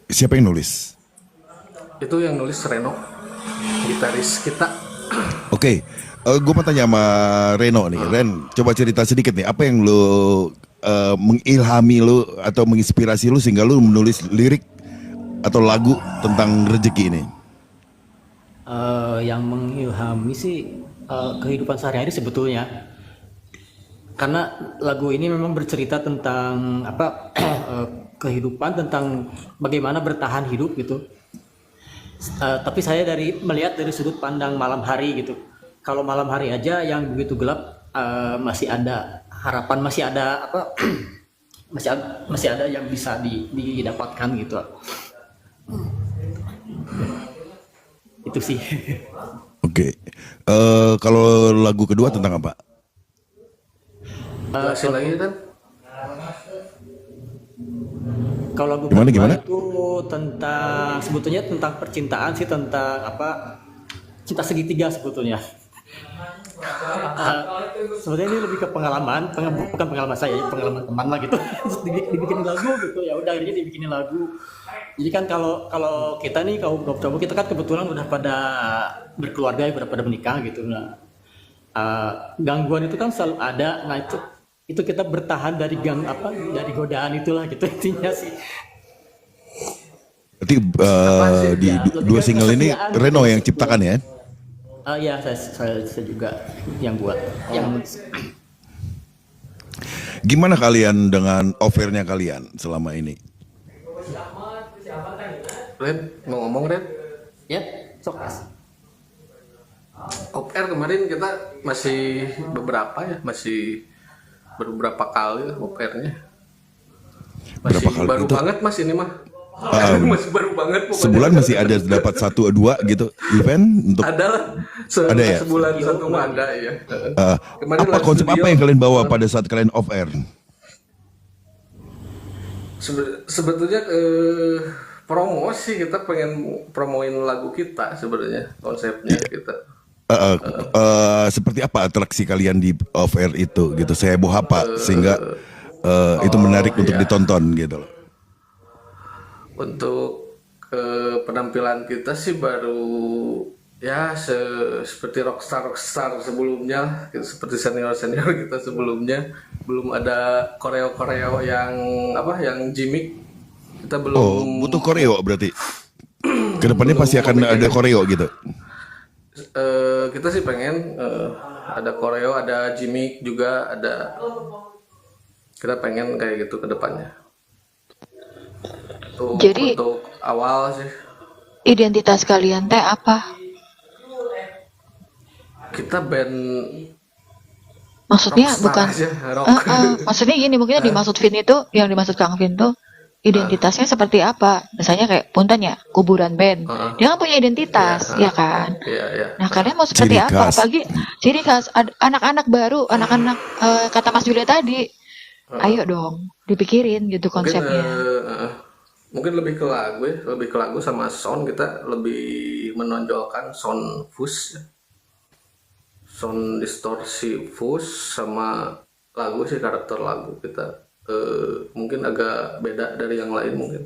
Siapa yang nulis? Itu yang nulis Reno, gitaris kita. Oke. Gue mau tanya sama Reno nih. Ren, coba cerita sedikit nih. Apa yang lu mengilhami lu atau menginspirasi lu sehingga lu menulis lirik atau lagu tentang rezeki ini? Yang mengilhami sih kehidupan sehari-hari sebetulnya. Karena lagu ini memang bercerita tentang apa kehidupan, tentang bagaimana bertahan hidup gitu. Tapi saya melihat dari sudut pandang malam hari gitu. Kalau malam hari aja yang begitu gelap masih ada harapan, masih ada apa masih ada yang bisa didapatkan gitu. Itu sih. Oke. Kalau lagu kedua tentang apa? Jelasin lagi kan? Kalau lagu Gimana, kedua gimana? itu tentang sebetulnya tentang percintaan sih, tentang apa cinta segitiga sebetulnya. Sebetulnya ini lebih ke pengalaman, bukan pengalaman saya, pengalaman teman lah gitu. Terus dibikin lagu gitu, ya udah akhirnya dibikinin lagu. Jadi kan kalau kita nih kaum cowok kita kan kebetulan udah pada berkeluarga, udah pada menikah gitu. Nah, gangguan itu kan selalu ada. Nah itu kita bertahan dari dari godaan itulah gitu intinya sih. Berarti di dua single ini Reno yang ciptakan ya? Iya, saya juga yang buat yang Gimana kalian dengan offernya kalian selama ini? Red, mau ngomong Red? Ya, sok Mas. Off air kemarin kita masih beberapa kali off airnya. Masih Berapa kali baru itu? banget Mas ini mah. Masih baru banget pokoknya. Sebulan masih ada dapat 1-2 gitu event untuk Ada lah. Ada ya? Sebulan satu mah ada ya. Kemarin apa live konsep studio. apa yang kalian bawa pada saat kalian off air? Sebetulnya promosi, kita pengen promoin lagu kita sebenarnya, konsepnya kita. Seperti apa atraksi kalian di off air itu gitu? Saya bawa apa sehingga itu menarik untuk iya. ditonton gitu loh. Untuk penampilan kita sih baru ya seperti rockstar sebelumnya, seperti senior kita sebelumnya, belum ada koreo yang gimmick. Kita belum. Oh, butuh koreo berarti. Kedepannya pasti akan ada koreo gitu. Kita sih pengen ada koreo, ada gimmick juga, ada. Kita pengen kayak gitu ke depannya. Jadi- untuk awal sih Identitas kalian teh apa? kita band Maksudnya rockstar bukan aja, rock. maksudnya gini, mungkin yang dimaksud Vin itu, yang dimaksud Kang Vin tuh identitasnya seperti apa? Misalnya kayak Punten ya, kuburan band. Dia kan punya identitas, ya kan? Iya, iya. Nah, kalian mau seperti Ciri apa? khas. Apalagi ciri khas anak-anak baru, anak-anak kata Mas Julia tadi. Ayo dong, dipikirin gitu Mungkin konsepnya. mungkin lebih ke lagu sama sound. Kita lebih menonjolkan sound fuzz ya. Sound distorsi fuzz sama lagu sih, karakter lagu kita mungkin agak beda dari yang lain mungkin.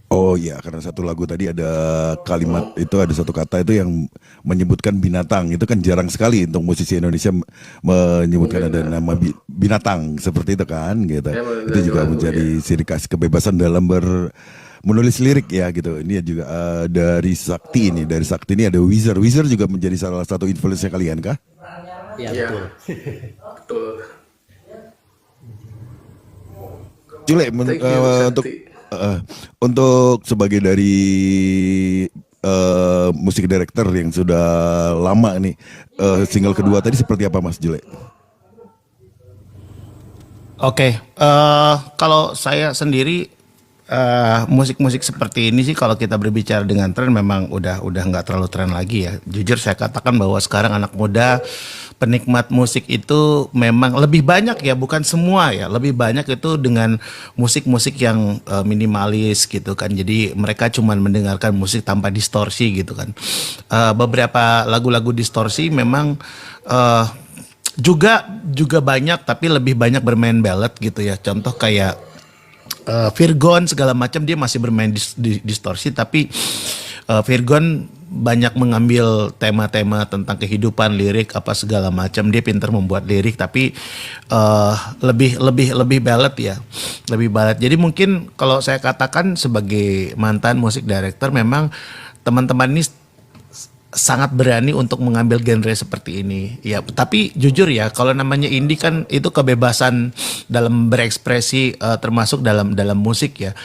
Oh iya, karena satu lagu tadi ada kalimat itu, ada satu kata itu yang menyebutkan binatang. Itu kan jarang sekali untuk musisi Indonesia menyebutkan ada nama binatang seperti itu kan gitu. Ya, Itu juga lagu, menjadi ciri khas kebebasan dalam menulis lirik ya gitu. Ini juga dari Sakti ini ada Wizard. Wizard juga menjadi salah satu influence kalian kah? Ya, Iya. betul. Betul. Jule, Thank you, untuk Sakti. untuk sebagai dari musik director yang sudah lama nih, single kedua tadi seperti apa Mas Jule? Oke, kalau saya sendiri musik-musik seperti ini sih, kalau kita berbicara dengan tren, memang udah nggak terlalu tren lagi ya. Jujur saya katakan bahwa sekarang anak muda penikmat musik itu memang lebih banyak ya, bukan semua ya, lebih banyak itu dengan musik-musik yang minimalis gitu kan. Jadi mereka cuman mendengarkan musik tanpa distorsi gitu kan. Beberapa lagu-lagu distorsi memang juga banyak, tapi lebih banyak bermain ballad gitu ya. Contoh kayak Virgon segala macam, dia masih bermain distorsi, tapi Virgon banyak mengambil tema-tema tentang kehidupan, lirik apa segala macam. Dia pintar membuat lirik, tapi lebih ballad ya, lebih ballad. Jadi mungkin kalau saya katakan sebagai mantan musik director, memang teman-teman ini sangat berani untuk mengambil genre seperti ini ya. Tapi jujur ya, kalau namanya indie kan itu kebebasan dalam berekspresi, termasuk dalam musik ya.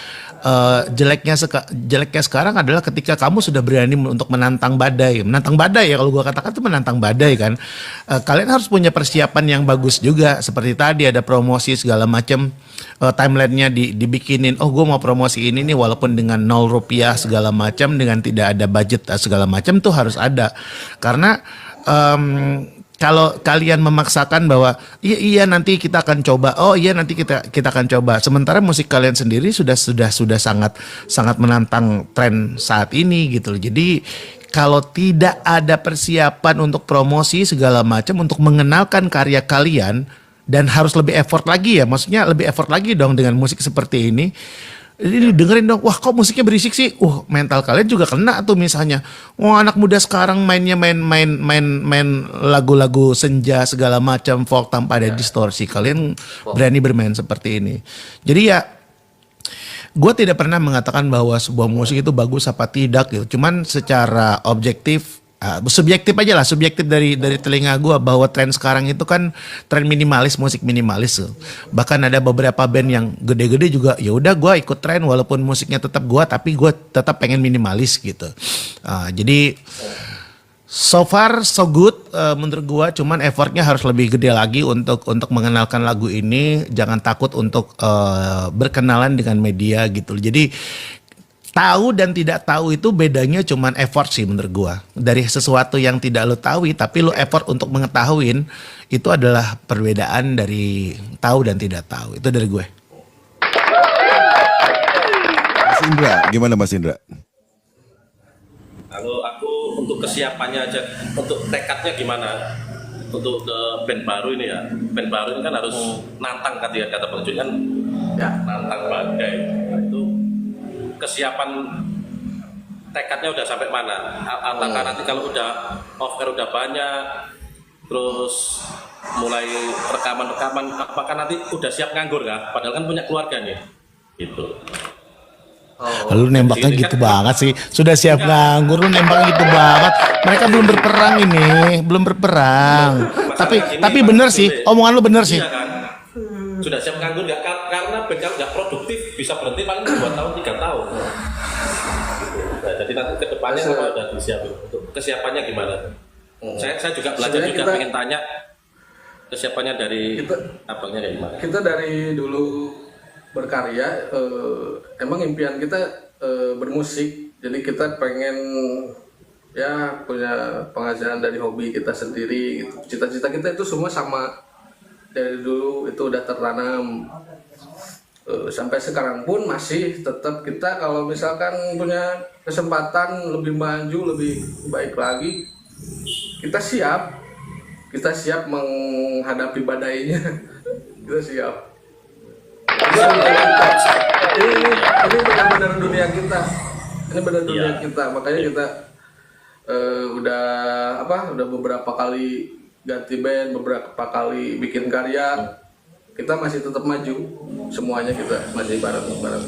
Jeleknya sekarang adalah ketika kamu sudah berani untuk menantang badai ya, kalau gua katakan itu menantang badai kan. Kalian harus punya persiapan yang bagus juga, seperti tadi ada promosi segala macam, timelinenya dibikinin. Oh, gue mau promosi ini nih, walaupun dengan 0 rupiah segala macam, dengan tidak ada budget segala macam, tuh harus ada. Karena kalau kalian memaksakan bahwa iya nanti kita akan coba, oh iya nanti kita akan coba, sementara musik kalian sendiri sudah sangat menantang tren saat ini gitu. Jadi kalau tidak ada persiapan untuk promosi segala macam, untuk mengenalkan karya kalian, dan harus lebih effort lagi ya, maksudnya lebih effort lagi dong dengan musik seperti ini. Jadi dengerin dong, wah kok musiknya berisik sih, mental kalian juga kena tuh. Misalnya, wah anak muda sekarang mainnya main lagu-lagu senja segala macam, folk tanpa ada distorsi. Kalian berani bermain seperti ini. Jadi ya, gue tidak pernah mengatakan bahwa sebuah musik itu bagus apa tidak gitu. Cuman secara objektif, subjektif aja lah, subjektif dari telinga gue bahwa tren sekarang itu kan tren minimalis, musik minimalis tuh. Bahkan ada beberapa band yang gede-gede juga ya udah gue ikut tren walaupun musiknya tetap gue, tapi gue tetap pengen minimalis gitu. Jadi so far so good menurut gua, cuman effortnya harus lebih gede lagi untuk mengenalkan lagu ini. Jangan takut untuk berkenalan dengan media gitu. Jadi tahu dan tidak tahu itu bedanya cuman effort sih menurut gua. Dari sesuatu yang tidak lo tahu tapi lo effort untuk mengetahuin, itu adalah perbedaan dari tahu dan tidak tahu. Itu dari gue. Mas Indra, gimana Mas Indra? Kalau aku untuk kesiapannya aja, untuk tekadnya gimana? Untuk ke band baru ini ya, band baru ini kan harus nantang kata Bang Jun kan, ya nantang badai. Nah, itu kesiapan tekadnya udah sampai mana? Apakah nanti kalau udah off air udah banyak, terus mulai rekaman, apakah nanti udah siap nganggur kah? Padahal kan punya keluarga nih, gitu. Lu nembaknya gitu banget sih. Sudah siap nganggur, lu nembaknya gitu banget. Mereka belum berperang ini, belum berperang. Tapi bener sih, omongan lu bener sih. Iya kan? Sudah siap nganggur nggak? Karena band nggak produktif, bisa berhenti paling 2 tahun 3 tahun. Nah, jadi nanti kedepannya apa udah disiapin? Untuk kesiapannya gimana? Saya juga belajar juga, pengen tanya kesiapannya dari abangnya kayak gimana? Kita dari dulu berkarya, emang impian kita bermusik, jadi kita pengen ya punya penghasilan dari hobi kita sendiri gitu. Cita-cita kita itu semua sama dari dulu, itu udah tertanam. Sampai sekarang pun masih tetap kita kalau misalkan punya kesempatan lebih maju, lebih baik lagi, kita siap menghadapi badainya. Kita siap. Ini benar-benar dunia kita. Ini benar dunia kita. Makanya kita udah beberapa kali ganti band, beberapa kali bikin karya. Kita masih tetap maju. Semuanya kita masih bareng-bareng.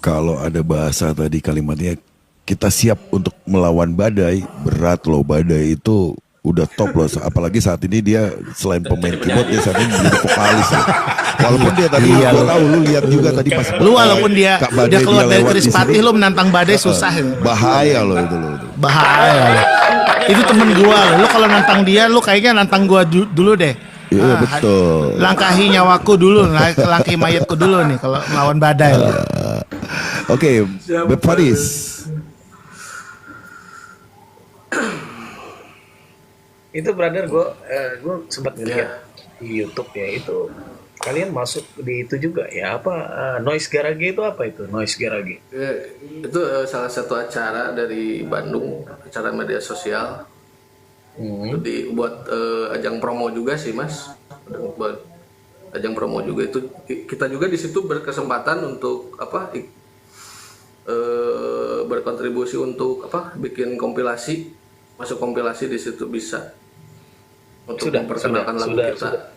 Kalau ada bahasa tadi kalimatnya, kita siap untuk melawan badai. Berat loh, badai itu udah top loh. Apalagi saat ini dia selain pemain keyboard, dia saat ini menjadi vokalis loh. Walaupun dia tadi gua tahu lu lihat juga tadi pas Lu walaupun dia udah keluar dari Chris Patih, lu menantang badai susah. Bahaya loh itu loh. Bahaya loh. Itu temen gua loh. Lu kalau nantang dia, lu kayaknya nantang gua dulu deh. Iya betul. Langkahi nyawaku dulu, langkahi mayatku dulu nih kalau melawan badai. Oke, Beb Faris. Itu brother, gue sempat ngeliat di YouTube ya, itu kalian masuk di itu juga ya, apa Noise Garage itu apa itu Noise Garage? Itu salah satu acara dari Bandung, acara media sosial. Itu dibuat ajang promo juga sih Mas, buat ajang promo juga. Itu kita juga di situ berkesempatan untuk berkontribusi untuk bikin kompilasi, masuk kompilasi di situ bisa untuk memperkenalkan lagu kita.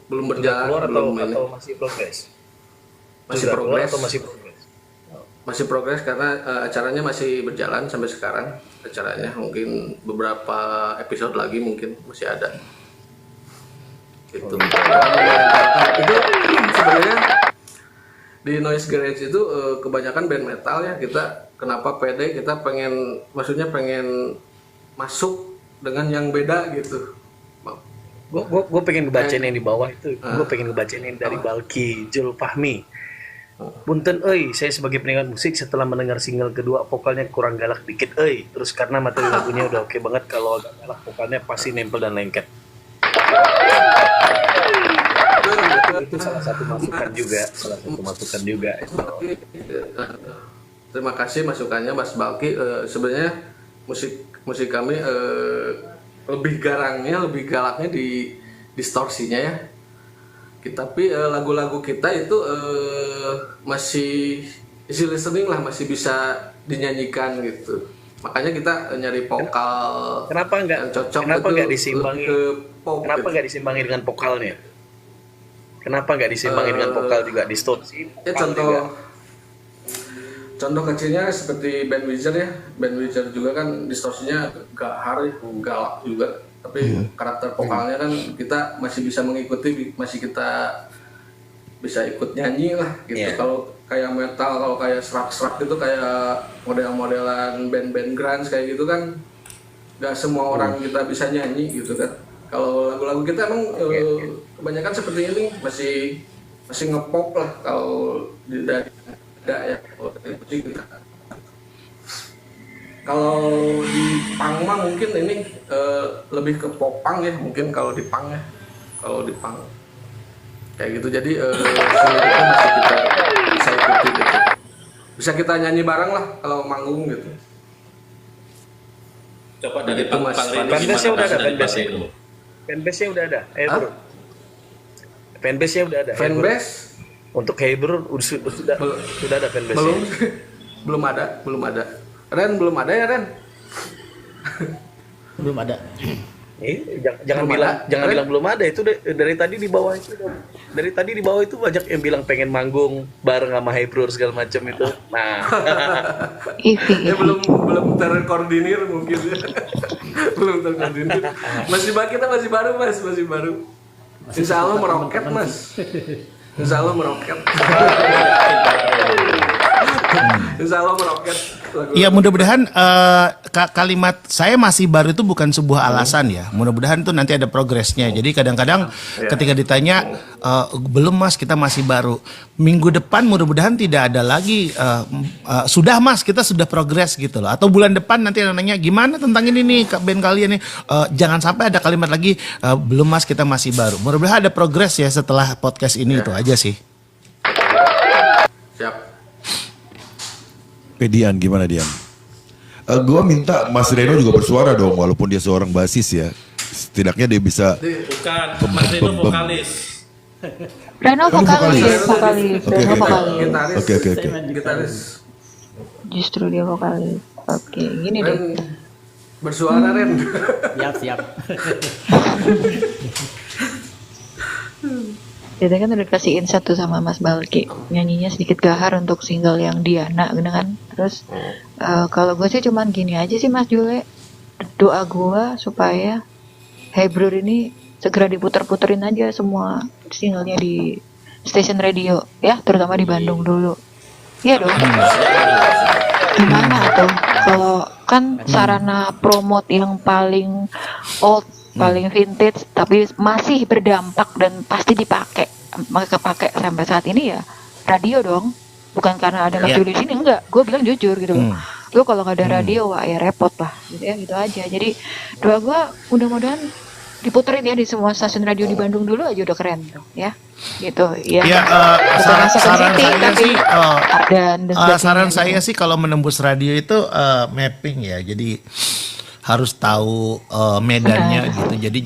Belum berjalan, atau masih progres? Masih progres. Masih progres karena acaranya masih berjalan sampai sekarang. Acaranya mungkin beberapa episode lagi mungkin masih ada. Gitu. Itu sebenarnya di Noise Garage itu kebanyakan band metal ya. Kita kenapa pede, kita pengen masuk dengan yang beda gitu. Gue pengen ngebacain yang di bawah itu. Gue pengen ngebacain yang dari Balki Jul Fahmi. Punten saya sebagai penikmat musik setelah mendengar single kedua vokalnya kurang galak dikit terus karena materi lagunya udah oke banget, kalau agak galak vokalnya pasti nempel dan lengket. Itu salah satu masukan juga. Terima kasih masukannya Mas Balki. Sebenarnya musik kami lebih garangnya, lebih galaknya di distorsinya ya. Tapi lagu-lagu kita itu masih easy listening lah, masih bisa dinyanyikan gitu. Makanya kita nyari vokal yang cocok. Kenapa nggak disimbangi? Kenapa nggak disimbangi dengan vokalnya? Kenapa nggak disimbangi dengan vokal juga distorsi? Ya contoh kecilnya seperti band Wizard ya. Band Wizard juga kan distorsinya gahar, galak juga. Tapi karakter vokalnya kan kita masih bisa mengikuti, masih kita bisa ikut nyanyi lah gitu. Kalau kayak metal, kalau kayak serak-serak gitu, kayak model-modelan band-band grunge kayak gitu kan nggak semua orang kita bisa nyanyi gitu kan. Kalau lagu-lagu kita emang kebanyakan seperti ini masih ngepop lah kalau dari ya kita. Kalau di punk mah mungkin ini lebih ke popang ya, mungkin kalau di punk ya. Kalau di punk kayak gitu, jadi seluruhnya masih kita bisa ikuti gitu. Bisa kita nyanyi bareng lah kalau manggung gitu. Coba dari Begitu, Mas. Bang Reno Fanbase-nya gimana? udah ada, Dari Bang fanbase-nya. Reno. Fanbase-nya udah ada. Bro. Fanbase-nya udah ada. Fanbase Untuk Hebrew sudah ada fanbase-nya. belum ada. Ren belum ada ya Ren? Belum ada. Jangan Belum bilang ada. bilang belum ada, itu dari tadi di bawah itu. Dari tadi di bawah itu banyak yang bilang pengen manggung bareng sama Hebrew segala macam itu. Nah, Ya belum terkoordinir mungkin ya. Belum terkoordinir. Kita masih baru Mas, masih baru. Insya Allah meroket Mas. Insya Allah meroket. Insya Allah meroket. Ya mudah-mudahan kalimat saya masih baru itu bukan sebuah alasan ya. Mudah-mudahan tuh nanti ada progresnya. Jadi kadang-kadang ketika ditanya belum Mas, kita masih baru. Minggu depan mudah-mudahan tidak ada lagi sudah Mas, kita sudah progres gitu loh. Atau bulan depan nanti ada nanya gimana tentang ini nih band kalian nih. Jangan sampai ada kalimat lagi belum Mas, kita masih baru. Mudah-mudahan ada progres ya setelah podcast ini, itu aja sih. Siap. Dian, gimana Dian? Gua minta Mas Reno juga bersuara dong, walaupun dia seorang basis ya. Setidaknya dia bisa. Bukan, Mas Reno vokalis. Reno vokalis. Oke, Reno oke. vokalis. Oke. Gitaris. Justru dia vokalis. Oke, gini Ren deh. bersuara Ren. Siap. Kita kan udah kasih insight tuh sama Mas Balki, nyanyinya sedikit gahar untuk single yang Diana gitu kan. Terus kalau gue sih cuman gini aja sih Mas Jule, doa gue supaya Hebrew ini segera diputer-puterin aja semua singlenya di station radio ya, terutama di Bandung dulu. Iya dong. Gimana tuh kalau kan sarana promote yang paling old, paling vintage tapi masih berdampak dan pasti dipakai sampai saat ini ya radio dong, bukan karena ada Mas Juli di sini, enggak, gue bilang jujur gitu loh. Lu kalau nggak ada radio wah ya repot lah gitu ya, gitu aja. Jadi doa gue mudah-mudahan diputerin ya di semua stasiun radio di Bandung dulu aja udah keren tuh ya gitu ya. Ya, Bukan saran Second City, saya tapi sih, dan sebagainya saran gitu. saya sih kalau menembus radio itu mapping ya. Jadi harus tahu medannya gitu. Jadi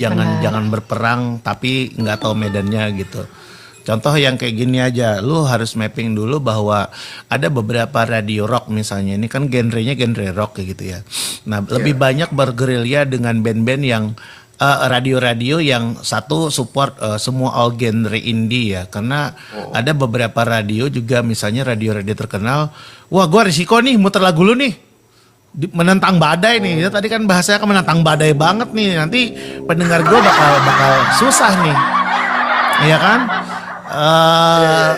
jangan berperang tapi nggak tahu medannya gitu. Contoh yang kayak gini aja, lu harus mapping dulu bahwa ada beberapa radio rock misalnya, ini kan genrenya genre rock kayak gitu ya. Nah, lebih banyak bergerilya dengan band-band yang radio-radio yang satu support semua all genre indie ya, karena ada beberapa radio juga misalnya radio-radio terkenal, wah gua risiko nih muter lagu lu nih menentang badai nih. Ya, tadi kan bahasanya kan menentang badai banget nih, nanti pendengar gua bakal susah nih, ya kan?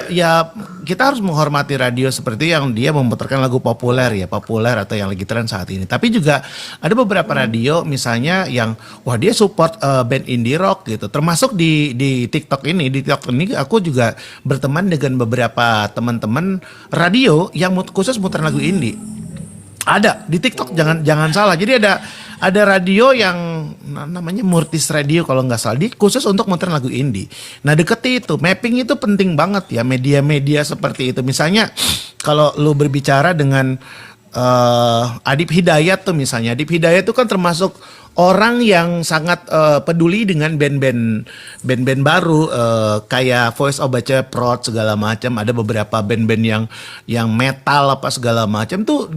Ya kita harus menghormati radio seperti yang dia memutarkan lagu populer atau yang lagi tren saat ini. Tapi juga ada beberapa radio misalnya yang wah dia support band indie rock gitu. Termasuk di TikTok ini. Di TikTok ini aku juga berteman dengan beberapa teman-teman radio yang khusus muter lagu indie. Ada di TikTok, jangan salah. Jadi ada radio yang namanya Murtis Radio kalau nggak salah, khusus untuk muter lagu indie. Nah deketi itu, mapping itu penting banget ya, media-media seperti itu. Misalnya kalau lu berbicara dengan Adip Hidayat tuh misalnya, Adip Hidayat itu kan termasuk orang yang sangat peduli dengan band-band baru kayak Voice of Baca Prod segala macam. Ada beberapa band-band yang metal apa segala macam tuh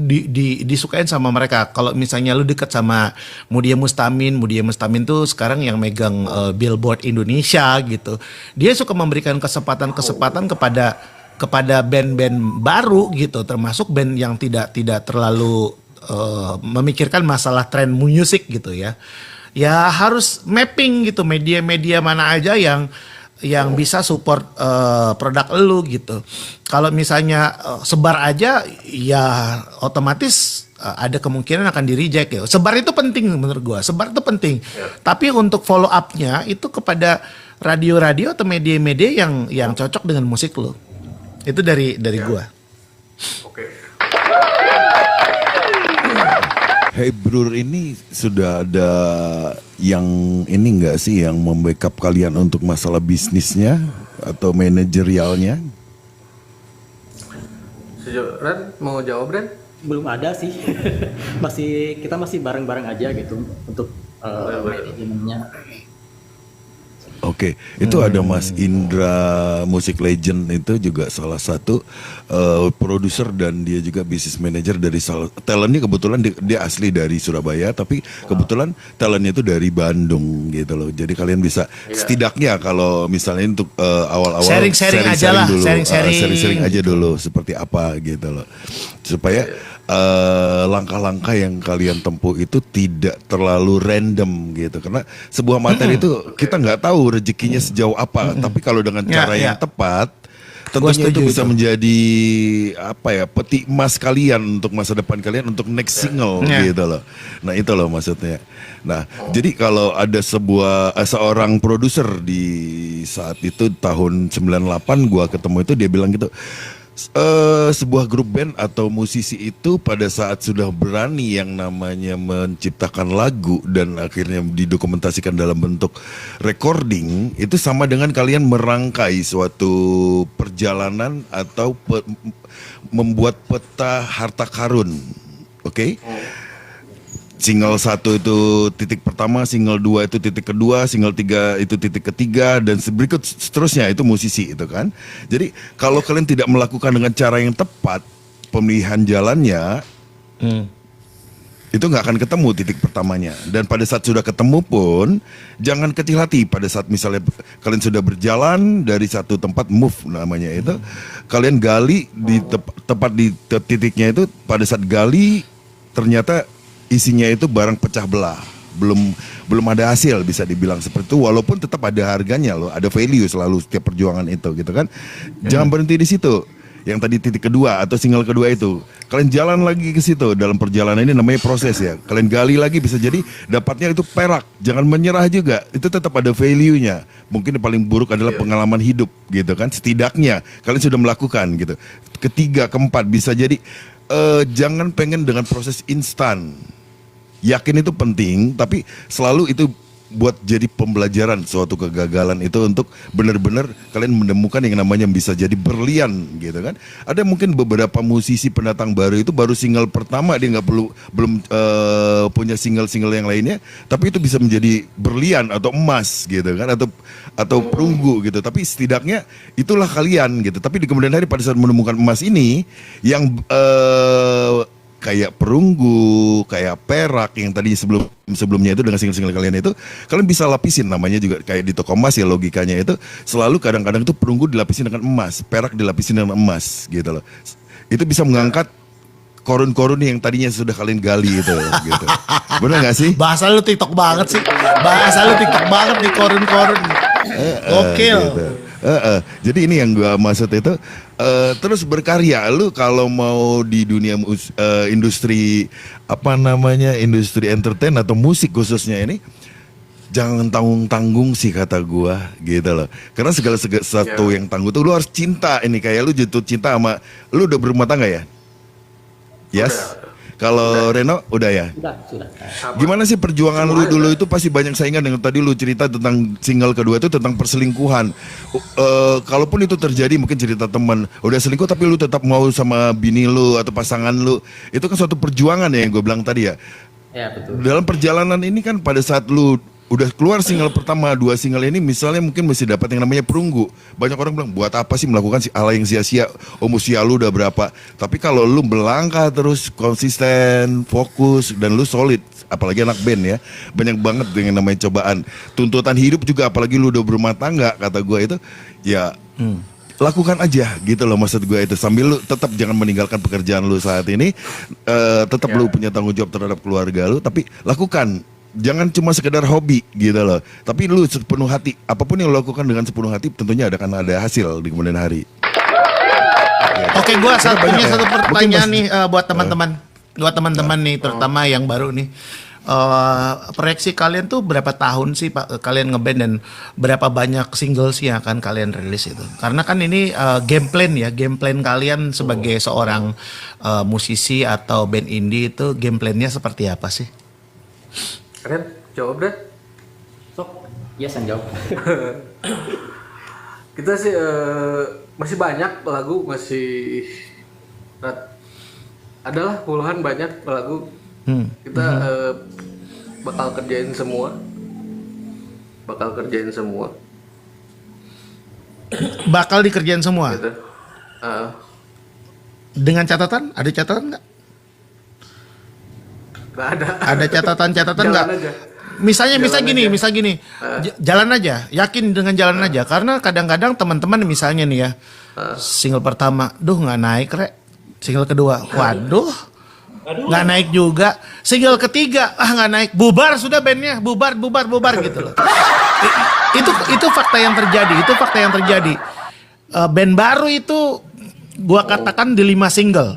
disukain sama mereka. Kalau misalnya lu deket sama Mudia Mustamin tuh sekarang yang megang Billboard Indonesia gitu. Dia suka memberikan kesempatan kepada kepada band-band baru gitu, termasuk band yang tidak terlalu memikirkan masalah tren musik gitu ya. Ya harus mapping gitu, media-media mana aja yang bisa support produk lu gitu. Kalau misalnya sebar aja, ya otomatis ada kemungkinan akan di reject ya. Sebar itu penting menurut gua, sebar itu penting. Tapi untuk follow up-nya itu kepada radio-radio atau media-media yang cocok dengan musik lu. Itu dari gua. Oke. Hey Brur, ini sudah ada yang ini enggak sih yang membackup kalian untuk masalah bisnisnya atau manajerialnya? Ren, mau jawab Ren? Belum ada sih. Kita masih bareng-bareng aja gitu untuk manajemennya. Oke, itu ada Mas Indra Music Legend, itu juga salah satu produser dan dia juga business manager dari talentnya. Kebetulan dia asli dari Surabaya, tapi kebetulan talentnya itu dari Bandung gitu loh. Jadi kalian bisa setidaknya kalau misalnya untuk awal-awal Sharing-sharing aja lah, dulu, sharing-sharing. sharing-sharing aja dulu seperti apa gitu loh, supaya langkah-langkah yang kalian tempuh itu tidak terlalu random gitu, karena sebuah materi itu kita nggak tahu rezekinya sejauh apa, tapi kalau dengan cara yang tepat tentunya itu bisa menjadi apa ya, peti emas kalian untuk masa depan kalian, untuk next single gitu loh. Nah itu loh maksudnya. Nah jadi kalau ada seorang produser di saat itu tahun 98 gua ketemu itu, dia bilang gitu, sebuah grup band atau musisi itu pada saat sudah berani yang namanya menciptakan lagu dan akhirnya didokumentasikan dalam bentuk recording, itu sama dengan kalian merangkai suatu perjalanan atau membuat peta harta karun. Oke? Single 1 itu titik pertama, single 2 itu titik kedua, single 3 itu titik ketiga, dan berikut seterusnya. Itu musisi itu kan. Jadi kalau kalian tidak melakukan dengan cara yang tepat pemilihan jalannya, itu nggak akan ketemu titik pertamanya. Dan pada saat sudah ketemu pun jangan kecil hati. Pada saat misalnya kalian sudah berjalan dari satu tempat, move namanya itu, kalian gali di tepat di titiknya itu, pada saat gali ternyata isinya itu barang pecah belah, belum ada hasil, bisa dibilang seperti itu, walaupun tetap ada harganya loh, ada value selalu setiap perjuangan itu gitu kan. Jangan berhenti di situ. Yang tadi titik kedua atau single kedua itu, kalian jalan lagi ke situ. Dalam perjalanan ini namanya proses ya. Kalian gali lagi, bisa jadi dapatnya itu perak. Jangan menyerah juga, itu tetap ada value-nya. Mungkin yang paling buruk adalah pengalaman hidup gitu kan. Setidaknya kalian sudah melakukan gitu. Ketiga, keempat, bisa jadi jangan pengen dengan proses instan. Yakin itu penting, tapi selalu itu buat jadi pembelajaran. Suatu kegagalan itu untuk benar-benar kalian menemukan yang namanya bisa jadi berlian gitu kan. Ada mungkin beberapa musisi pendatang baru itu baru single pertama, dia belum punya single-single yang lainnya, tapi itu bisa menjadi berlian atau emas gitu kan, atau perunggu gitu. Tapi setidaknya itulah kalian gitu. Tapi di kemudian hari pada saat menemukan emas ini yang kayak perunggu, kayak perak yang tadi sebelumnya itu dengan single-single kalian itu, kalian bisa lapisin, namanya juga kayak di toko emas ya, logikanya itu selalu kadang-kadang itu perunggu dilapisin dengan emas, perak dilapisin dengan emas gitu loh. Itu bisa mengangkat korun-korun yang tadinya sudah kalian gali itu gitu. Benar gak sih? Bahasa lu TikTok banget sih. Bahasa lu TikTok banget nih, korun-korun. Oke. Gitu. Jadi ini yang gua maksud itu, terus berkarya. Lu kalau mau di dunia industri apa namanya, industri entertain atau musik khususnya ini, jangan tanggung-tanggung sih kata gua gitu loh. Karena segala sesuatu yang tanggung tuh lu harus cinta. Ini kayak lu jatuh cinta sama, lu udah berumah tangga ya? Yes. Kalau Reno udah ya? Sudah. Gimana sih perjuangan lu dulu itu? Pasti banyak saingan. Dengan tadi lu cerita tentang single kedua itu tentang perselingkuhan. Kalaupun itu terjadi, mungkin cerita teman udah selingkuh tapi lu tetap mau sama bini lu atau pasangan lu, itu kan suatu perjuangan ya, yang gue bilang tadi ya. Ya betul. Dalam perjalanan ini kan pada saat lu udah keluar single pertama, 2 single ini misalnya mungkin mesti dapat yang namanya perunggu. Banyak orang bilang, buat apa sih melakukan hal yang sia-sia, usia lu udah berapa. Tapi kalau lu melangkah terus, konsisten, fokus, dan lu solid, apalagi anak band ya, banyak banget dengan namanya cobaan. Tuntutan hidup juga, apalagi lu udah berumah tangga, kata gue itu, ya lakukan aja gitu loh, maksud gue itu, sambil lu tetap jangan meninggalkan pekerjaan lu saat ini, tetap lu punya tanggung jawab terhadap keluarga lu, tapi lakukan, jangan cuma sekedar hobi gitu loh, tapi lu sepenuh hati, apapun yang lu lakukan dengan sepenuh hati tentunya akan ada hasil di kemudian hari. Oke, gue punya ya. satu pertanyaan Mungkin nih buat teman-teman nih, terutama yang baru nih. Proyeksi kalian tuh berapa tahun sih Pak kalian ngeband, dan berapa banyak singles yang akan kalian rilis itu? Karena kan ini game plan kalian sebagai seorang musisi atau band indie itu game plan-nya seperti apa sih? Ren, jawab deh. Sok, ya San jawab. Kita sih masih banyak lagu, masih adalah puluhan banyak lagu. Kita bakal kerjain semua. Bakal dikerjain semua. Gitu. Dengan catatan? Ada catatan nggak? Nggak ada. Ada catatan nggak? Jalan aja. Misal gini, jalan aja, yakin dengan jalan aja. Karena kadang-kadang teman-teman misalnya nih ya, single pertama, nggak naik rek. Single kedua, waduh, nggak naik juga. Single ketiga, nggak naik, bubar sudah bandnya, bubar gitu loh. Itu fakta yang terjadi. Band baru itu gua katakan di 5 single.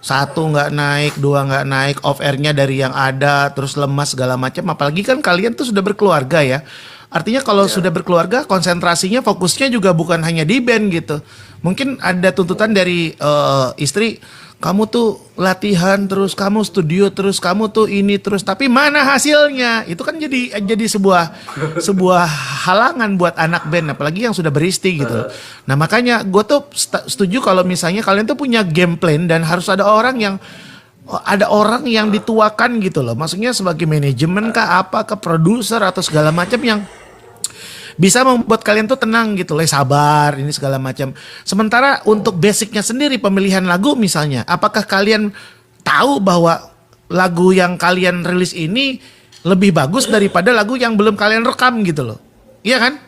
Satu nggak naik, 2 nggak naik, off airnya dari yang ada, terus lemas segala macam. Apalagi kan kalian tuh sudah berkeluarga ya. Artinya kalau sudah berkeluarga, konsentrasinya, fokusnya juga bukan hanya di band gitu. Mungkin ada tuntutan dari istri, kamu tuh latihan terus, kamu studio terus, kamu tuh ini terus, tapi mana hasilnya? Itu kan jadi sebuah halangan buat anak band, apalagi yang sudah beristri gitu. Nah makanya gue tuh setuju kalau misalnya kalian tuh punya game plan dan harus ada orang yang dituakan gitu loh. Maksudnya sebagai manajemen kah, apa ke produser atau segala macam yang bisa membuat kalian tuh tenang gitu loh, sabar ini segala macam. Sementara untuk basicnya sendiri, pemilihan lagu misalnya, apakah kalian tahu bahwa lagu yang kalian rilis ini lebih bagus daripada lagu yang belum kalian rekam gitu loh, iya kan?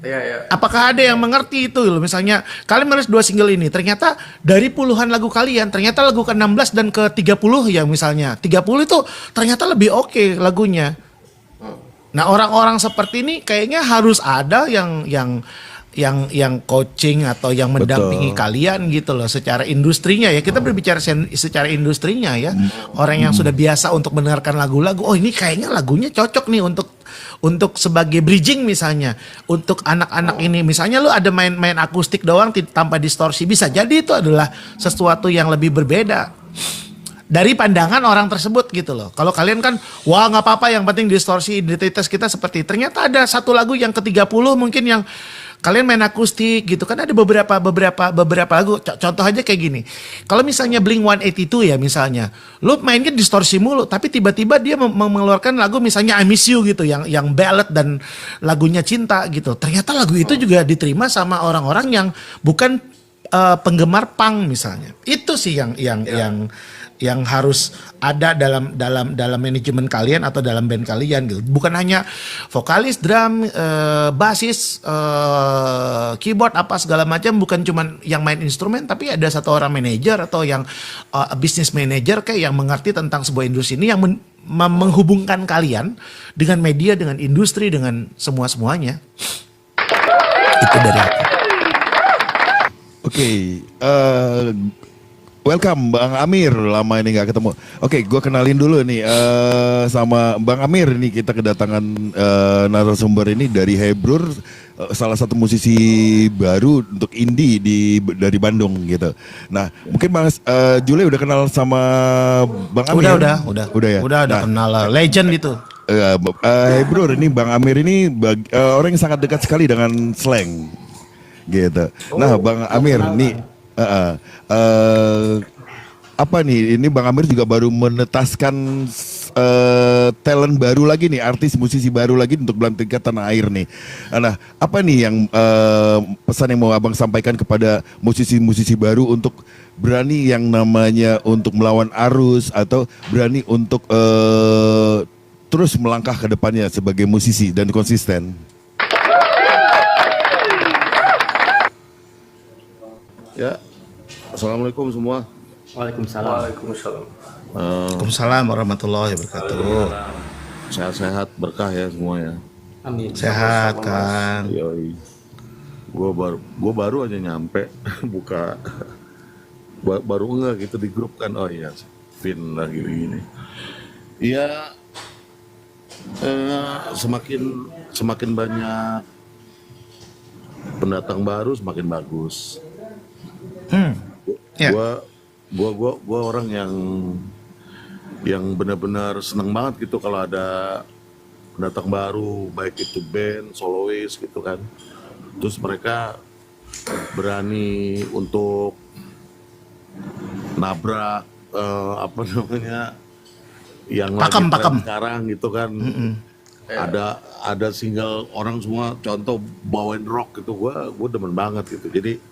Iya. Apakah ada yang mengerti itu loh? Misalnya kalian merilis 2 single ini, ternyata dari puluhan lagu kalian, ternyata lagu ke-16 dan ke-30 ya misalnya, 30 itu ternyata lebih oke lagunya. Nah orang-orang seperti ini kayaknya harus ada yang coaching atau yang mendampingi kalian gitu loh secara industrinya ya. Kita berbicara secara industrinya ya. Orang yang sudah biasa untuk mendengarkan lagu-lagu, oh ini kayaknya lagunya cocok nih untuk sebagai bridging misalnya. Untuk anak-anak ini misalnya lu ada main akustik doang tanpa distorsi, bisa jadi itu adalah sesuatu yang lebih berbeda dari pandangan orang tersebut gitu loh. Kalau kalian kan, wah nggak apa-apa, yang penting distorsi identitas kita seperti. Ternyata ada satu lagu yang ke-30 mungkin yang kalian main akustik gitu kan, ada beberapa lagu. Contoh aja kayak gini. Kalau misalnya Blink-182 ya misalnya, lu mainnya distorsi mulu, tapi tiba-tiba dia mengeluarkan lagu misalnya I Miss You gitu, yang ballad dan lagunya cinta gitu. Ternyata lagu itu juga diterima sama orang-orang yang bukan penggemar punk misalnya. Itu sih yang harus ada dalam manajemen kalian atau dalam band kalian gitu. Bukan hanya vokalis, drum, bassis, keyboard apa segala macam, bukan cuma yang main instrumen, tapi ada satu orang manajer atau yang business manager kayak yang mengerti tentang sebuah industri ini, yang menghubungkan kalian dengan media, dengan industri, dengan semuanya. Itu dari aku. Oke, welcome Bang Amir, lama ini nggak ketemu. Oke, gue kenalin dulu nih sama Bang Amir nih, kita kedatangan narasumber ini dari Heibrur, salah satu musisi baru untuk indie dari Bandung gitu. Nah, mungkin Mas Jule udah kenal sama Bang Amir? Udah ya. Udah kenal lah, legend itu. Heibrur ini Bang Amir ini orang yang sangat dekat sekali dengan slang gitu. Nah, Bang Amir nih apa nih, ini Bang Amir juga baru menetaskan talent baru lagi nih, artis musisi baru lagi untuk belang tingkat tanah air nih. Nah, apa nih yang pesan yang mau Abang sampaikan kepada musisi-musisi baru untuk berani yang namanya untuk melawan arus atau berani untuk terus melangkah ke depannya sebagai musisi dan konsisten? Ya, assalamualaikum semua. Waalaikumsalam. Waalaikumsalam. Waalaikumsalam warahmatullahi wabarakatuh. Sehat-sehat berkah ya semua ya. Amin. Sehat, Kang. Yoi. Gua baru aja nyampe buka baru enggak gitu di grup kan. Oh iya, Vin lagi begini. Iya, semakin banyak pendatang baru semakin bagus. Ya. Gua orang yang benar-benar seneng banget gitu kalau ada pendatang baru, baik itu band, solois gitu kan. Terus mereka berani untuk nabrak apa namanya yang Pakem, lagi tren pakem. sekarang gitu kan. Ada single orang semua contoh bawain rock gitu, gua demen banget gitu. Jadi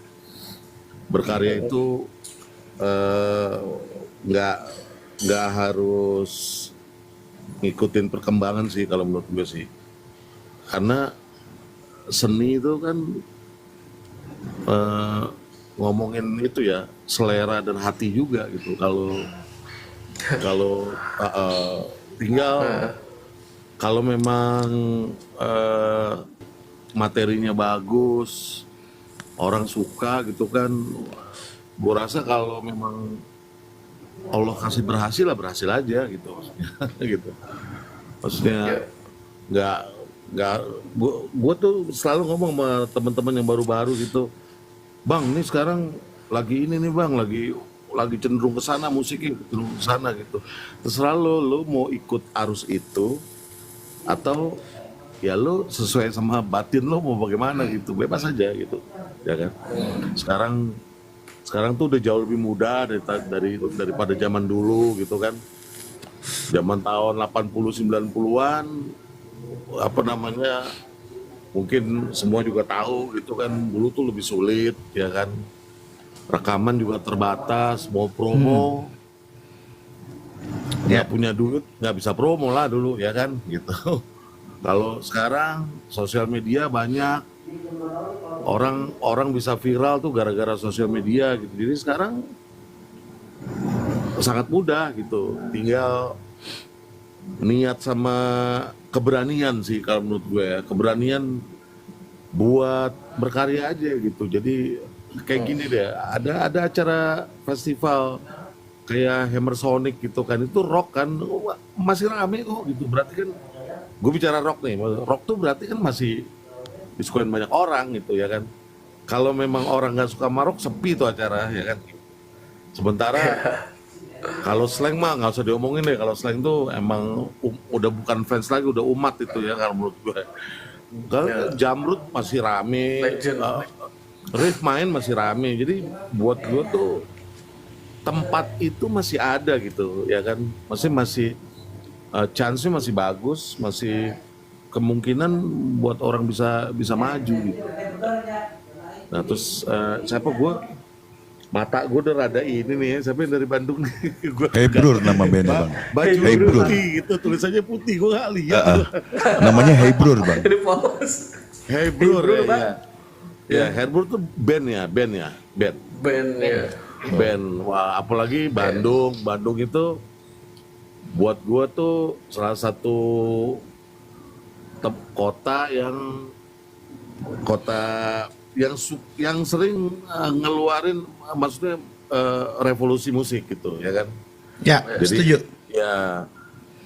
berkarya itu nggak harus ngikutin perkembangan sih kalau menurut gue sih, karena seni itu kan ngomongin itu ya selera dan hati juga gitu. Kalau tinggal kalau memang materinya bagus, orang suka gitu kan, gue rasa kalau memang Allah kasih berhasil lah berhasil aja gitu gitu. Maksudnya nggak gue tuh selalu ngomong sama teman-teman yang baru-baru gitu, bang ini sekarang lagi ini nih bang, lagi cenderung ke sana musiknya, cenderung ke sana gitu. Terserah lo mau ikut arus itu atau ya lo sesuai sama batin lo mau bagaimana gitu, bebas aja gitu ya kan. Sekarang tuh udah jauh lebih mudah daripada zaman dulu gitu kan. Zaman tahun 80 90-an apa namanya, mungkin semua juga tahu gitu kan, dulu tuh lebih sulit ya kan. Rekaman juga terbatas, mau promo nggak punya duit nggak bisa promo lah dulu ya kan gitu. Kalau sekarang sosial media banyak, orang bisa viral tuh gara-gara sosial media gitu. Jadi sekarang sangat mudah gitu, tinggal niat sama keberanian sih kalau menurut gue ya, keberanian buat berkarya aja gitu. Jadi kayak gini deh, ada acara festival kayak Hammer Sonic gitu kan, itu rock kan masih rame kok gitu. Berarti kan gue bicara rock nih, rock tuh berarti kan masih disukain banyak orang gitu ya kan. Kalau memang orang nggak suka sama rock, sepi tuh acara ya kan. Sementara kalau slang mah nggak usah diomongin deh. Kalau slang tuh emang udah bukan fans lagi, udah umat itu ya kalau menurut gue. Kalau Jamrud masih rame, Riff main masih rame. Jadi buat gue tuh tempat itu masih ada gitu ya kan. Masih chance-nya masih bagus, masih kemungkinan buat orang bisa maju gitu. Nah terus siapa gue, mata gue udah rada ini nih ya, siapa yang dari Bandung nih? Hebrur nama bandnya bang. Baju Hebrur. putih gitu, tulisannya putih, gue gak lihat. Namanya Hebrur bang. Ini polos. Hebrur ya, Bang. ya Hebrur tuh band ya. Band ya. Band. Wah, apalagi Bandung itu buat gue tuh salah satu kota yang sering ngeluarin maksudnya revolusi musik gitu ya kan. Ya, Jadi setuju. ya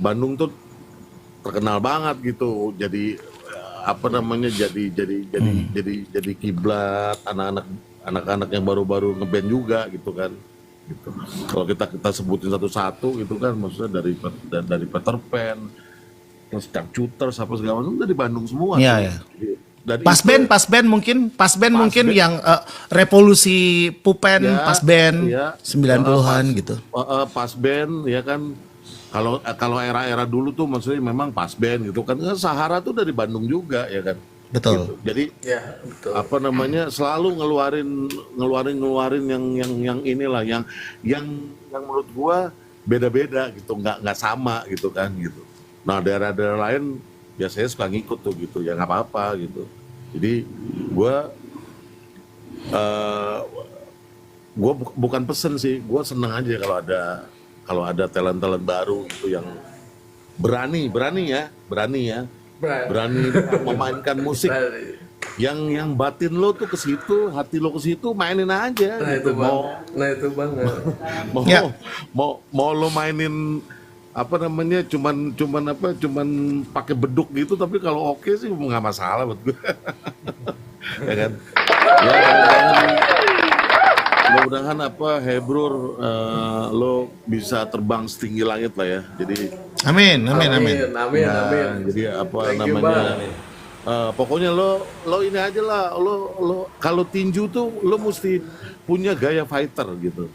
Bandung tuh terkenal banget gitu. Jadi apa namanya jadi kiblat anak-anak yang baru-baru ngeband juga gitu kan. Gitu. Kalau kita sebutin satu-satu gitu kan, maksudnya dari Peter Pan, terus Cangcuters apa segala macam dari Bandung semua. Iya, tuh. ya. Dari Pas band mungkin yang revolusi Pupen, Ya, pas band iya. 90-an gitu. Pas band ya kan. Kalau era-era dulu tuh maksudnya memang pas band gitu kan. Sahara tuh dari Bandung juga ya kan. Betul. Gitu. Jadi Ya, betul. apa namanya, selalu ngeluarin yang inilah yang menurut gua beda-beda gitu, nggak sama gitu kan gitu. Nah daerah-daerah lain ya saya suka ngikut tuh gitu, ya nggak apa-apa gitu. Jadi gua gue bukan pesen sih, gue seneng aja kalau ada talent-talent baru gitu yang berani ya, berani memainkan musik. Yang batin lo tuh ke situ, hati lo ke situ, mainin aja. Nah gitu. itu bang, nah itu bang. Ya. Mau lo mainin apa namanya, cuman pakai beduk gitu, tapi kalau oke sih nggak masalah buat gue. Ya kan? Ya mudah-mudahan apa Hebrur lo bisa terbang setinggi langit lah ya. Jadi Amin. ya, jadi apa Thank you, namanya? Bang. Pokoknya lo ini aja lah, lo kalau tinju tuh lo mesti punya gaya fighter gitu.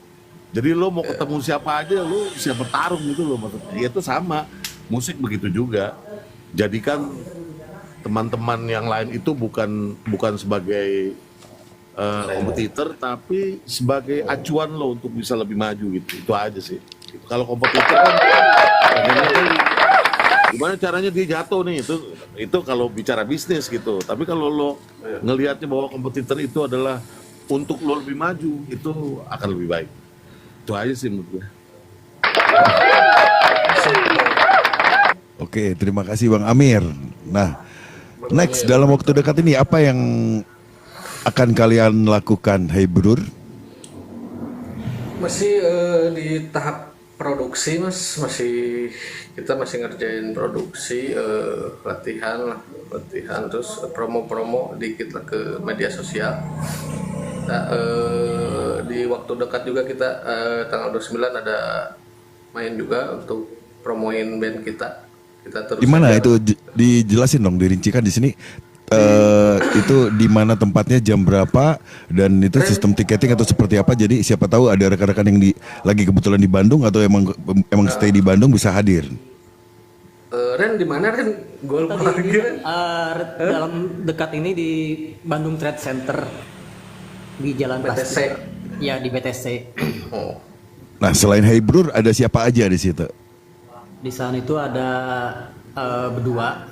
Jadi lo mau ketemu siapa aja, lo siap bertarung gitu lo. Ya itu sama, musik begitu juga. Jadikan teman-teman yang lain itu bukan sebagai kompetitor, tapi sebagai acuan lo untuk bisa lebih maju gitu. Itu aja sih. Kalau kompetitor kan, gimana caranya dia jatuh nih, itu kalau bicara bisnis gitu. Tapi kalau lo ngelihatnya bahwa kompetitor itu adalah untuk lo lebih maju, itu akan lebih baik. Itu aja sih menurut gue. Oke, terima kasih Bang Amir. Nah, next dalam waktu dekat ini apa yang akan kalian lakukan, Hebrur? Masih di tahap produksi mas, kita masih ngerjain produksi, latihan terus promo dikit lah ke media sosial. Nah, di waktu dekat juga kita tanggal 29 ada main juga untuk promoin band kita terus. Di mana aja. itu dijelasin dong, dirincikan di sini. Itu di mana tempatnya, jam berapa, dan itu sistem tiketing atau seperti apa? Jadi siapa tahu ada rekan-rekan yang lagi kebetulan di Bandung atau emang stay di Bandung bisa hadir. Ren di mana Ren? Gue lupa lagi Ren. Dalam dekat ini di Bandung Trade Center di Jalan BTC. Plastik. Ya di BTC. Oh. Nah, selain Hebrur ada siapa aja di situ? Di sana itu ada berdua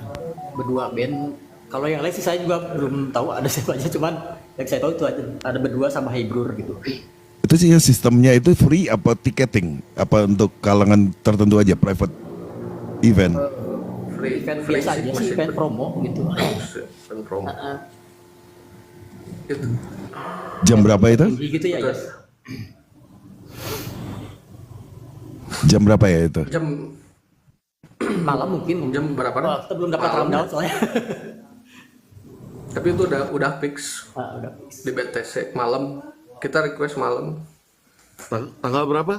band. Kalau yang lain sih saya juga belum tahu ada siapa aja, cuman yang saya tahu itu ada berdua sama Hebrur gitu. Itu sih sistemnya itu free apa tiketing? Apa untuk kalangan tertentu aja, private event? Event biasa aja sih, event promo gitu. Event promo. Gitu. Jam berapa itu? Gitu ya, Yas. Jam berapa ya itu? Jam Malam mungkin. jam berapa? Oh, kita belum dapat Malam. rundown soalnya. Tapi itu udah fix Udah. di BTC malam. Kita request malam Tanggal berapa?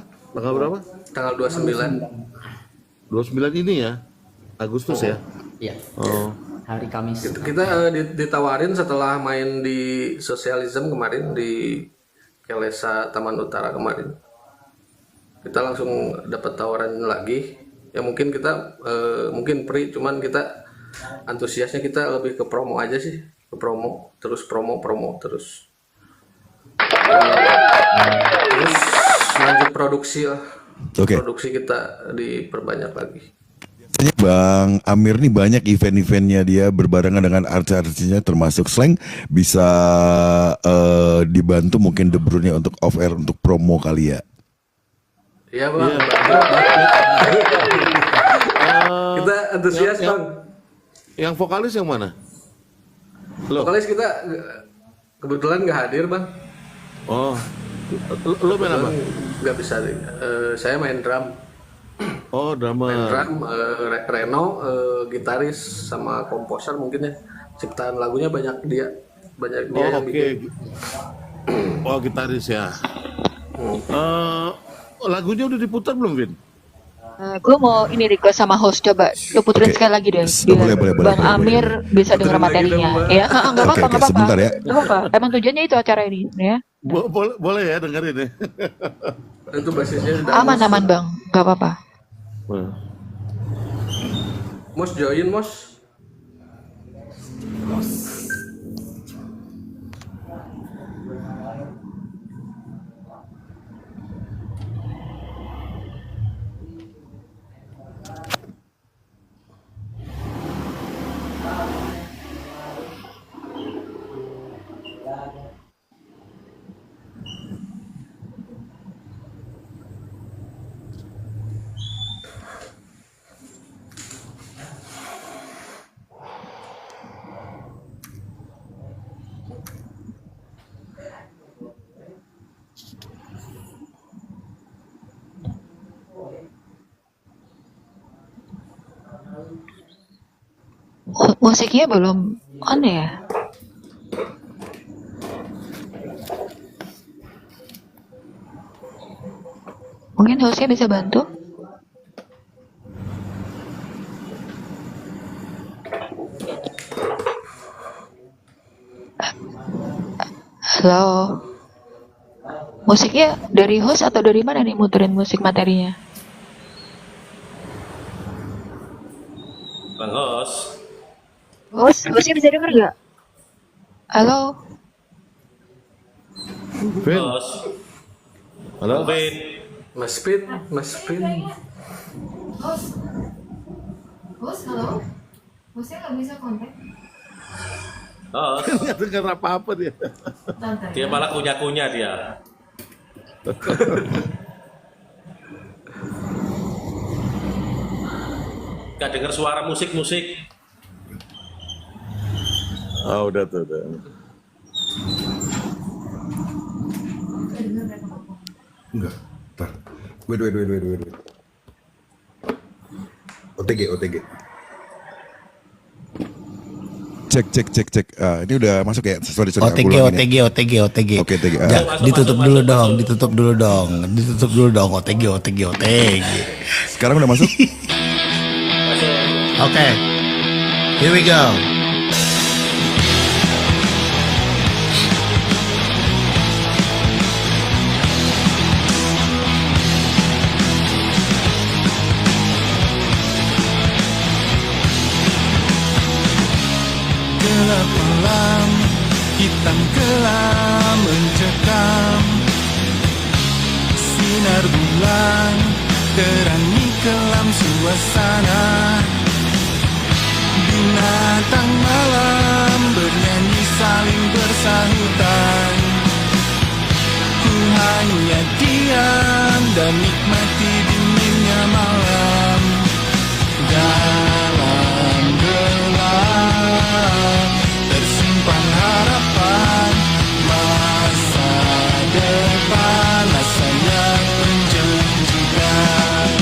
tanggal 29. 29 ini ya, Agustus ya. Iya. Oh. Hari Kamis. Kita ditawarin setelah main di Sosialism kemarin di Kelesa Taman Utara kemarin. Kita langsung dapat tawaran lagi. Ya mungkin kita mungkin free, cuman kita antusiasnya kita lebih ke promo aja sih, ke promo terus. Terus lanjut produksi lah. Oke. Produksi kita diperbanyak lagi. Biasanya Bang Amir nih banyak event-eventnya, dia berbarengan dengan artis-artisnya termasuk Slang, bisa dibantu mungkin Debrunnya untuk off air untuk promo kali ya. Iya bang. Kita antusias bang. Yang vokalis yang mana? Lo? Vokalis kita kebetulan nggak hadir bang. Oh, lo main apa? Nggak bisa. Saya main drum. Oh, drama. Main drum, Reno, gitaris sama komposer mungkin ya. Ciptaan lagunya banyak dia Oh, yang oke. bikin. Oh, gitaris ya. Lagunya udah diputar belum, Vin? Gue mau ini request sama host, coba lu puterin Oke. sekali lagi deh. Boleh, boleh, Bang boleh. Amir bisa denger Puterin lagi materinya. dong, Bang. Ya, nggak apa-apa, Oke, nggak apa-apa. sebentar ya. Nggak apa-apa. Emang tujuannya itu acara ini, ya. Boleh ya dengerin ya. Itu basisnya Aman bang, nggak apa-apa. Mos join Mos. Musiknya belum on ya? Mungkin hostnya bisa bantu? Halo. Musiknya dari host atau dari mana nih muterin musik materinya? Bang Hos, Hostnya bisa denger nggak? Halo. Vin, Hos, halo? Vin, Mas Pin, Mas Pin. Bos, halo? Bosnya nggak bisa kontak? Hos, Nggak dengar apa-apa dia. Tante. dia malah kunyah-kunyah dia. Gak denger suara musik-musik. Oh, udah tuh, udah. Enggak. Ntar. Wait. OTG. Cek. Ah, ini udah masuk ya? Sorry, aku OTG. ulang ini. OTG. Oke, OTG. Ah. Ditutup dulu dong. OTG. Sekarang udah masuk? Oke. Here we go. Gelap malam, hitam kelam mencekam. Sinar bulan terangi kelam suasana. Binatang malam bernyanyi saling bersahutan. Ku hanya diam dan nikmati dinginnya malam. Dalam gelap tersimpan harapan masa depan, asa yang menjanjikan.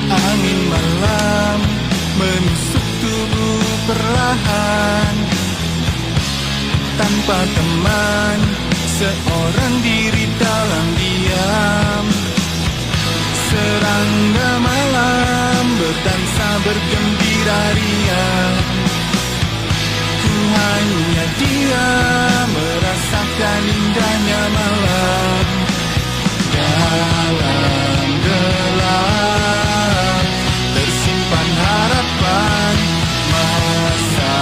Angin malam menusuk tubuh perlahan. Tanpa teman, seorang diri dalam diam. Serangga malam berdansa bergembira riang. Ku hanya diam merasakan indahnya malam. Dalam gelap tersimpan harapan masa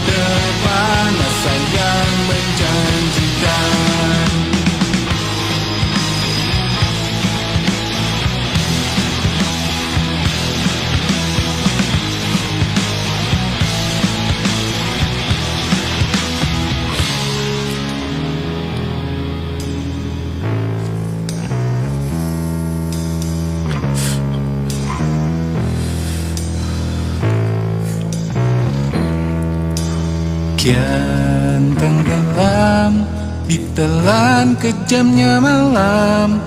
depan, masa yang menjanjikan. Kian tenggelam ditelan kejamnya malam.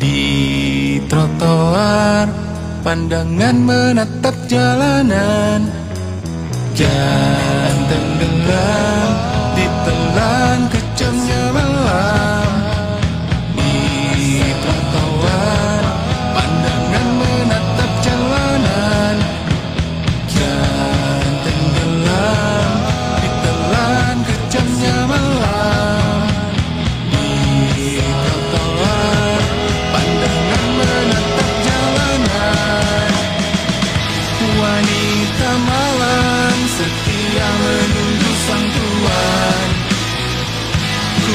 Di trotoar pandangan menatap jalanan. Kian tenggelam ditelan kejamnya malam. Di trotoar pandangan menatap jalanan. Kian tenggelam ditelan kejamnya malam. Di trotoar pandangan menatap jalanan. Wanita malam setia menunggu sang tuan. Ku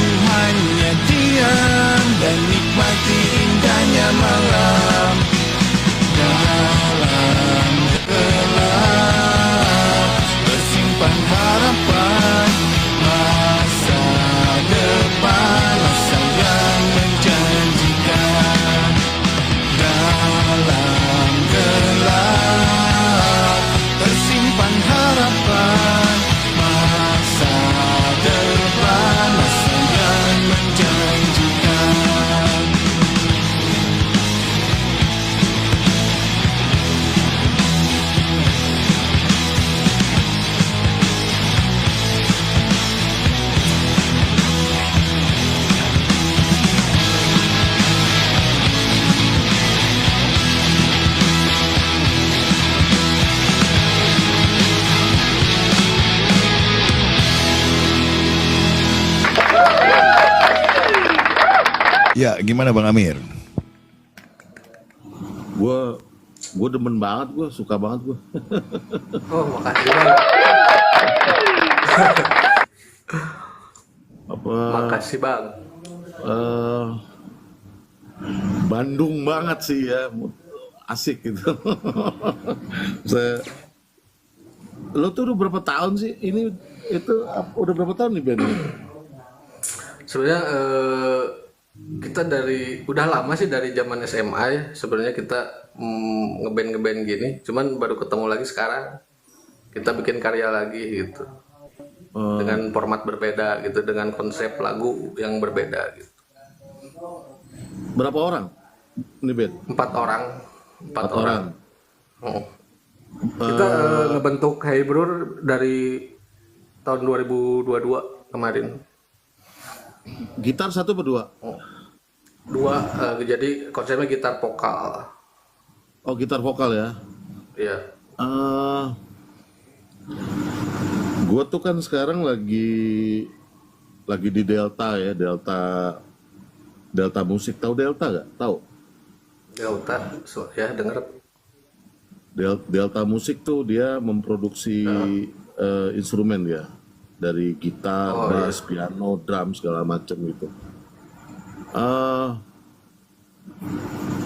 Ya, gimana Bang Amir? Gue demen banget, gue suka banget gue. Oh, makasih bang. Apa? Makasih bang. Bandung banget sih ya, asik gitu. Lo tuh udah berapa tahun sih? Ini itu udah berapa tahun nih band? Sebenarnya kita udah lama sih dari zaman SMA ya. Sebenarnya kita ngeband gini, cuman baru ketemu lagi sekarang. Kita bikin karya lagi gitu. Dengan format berbeda gitu, dengan konsep lagu yang berbeda gitu. Berapa orang ini band? 4 orang. 4 orang. Oh. Kita ngebentuk Hey Brur dari tahun 2022 kemarin. Gitar satu berdua? Dua, jadi konsepnya gitar vokal. Oh, gitar vokal ya? Iya. Gue tuh kan sekarang lagi di Delta ya, Delta Musik. Tahu Delta gak? Tahu? Delta, ya denger. Delta Musik tuh dia memproduksi instrumen ya, dari gitar, bass, piano, drum segala macam gitu.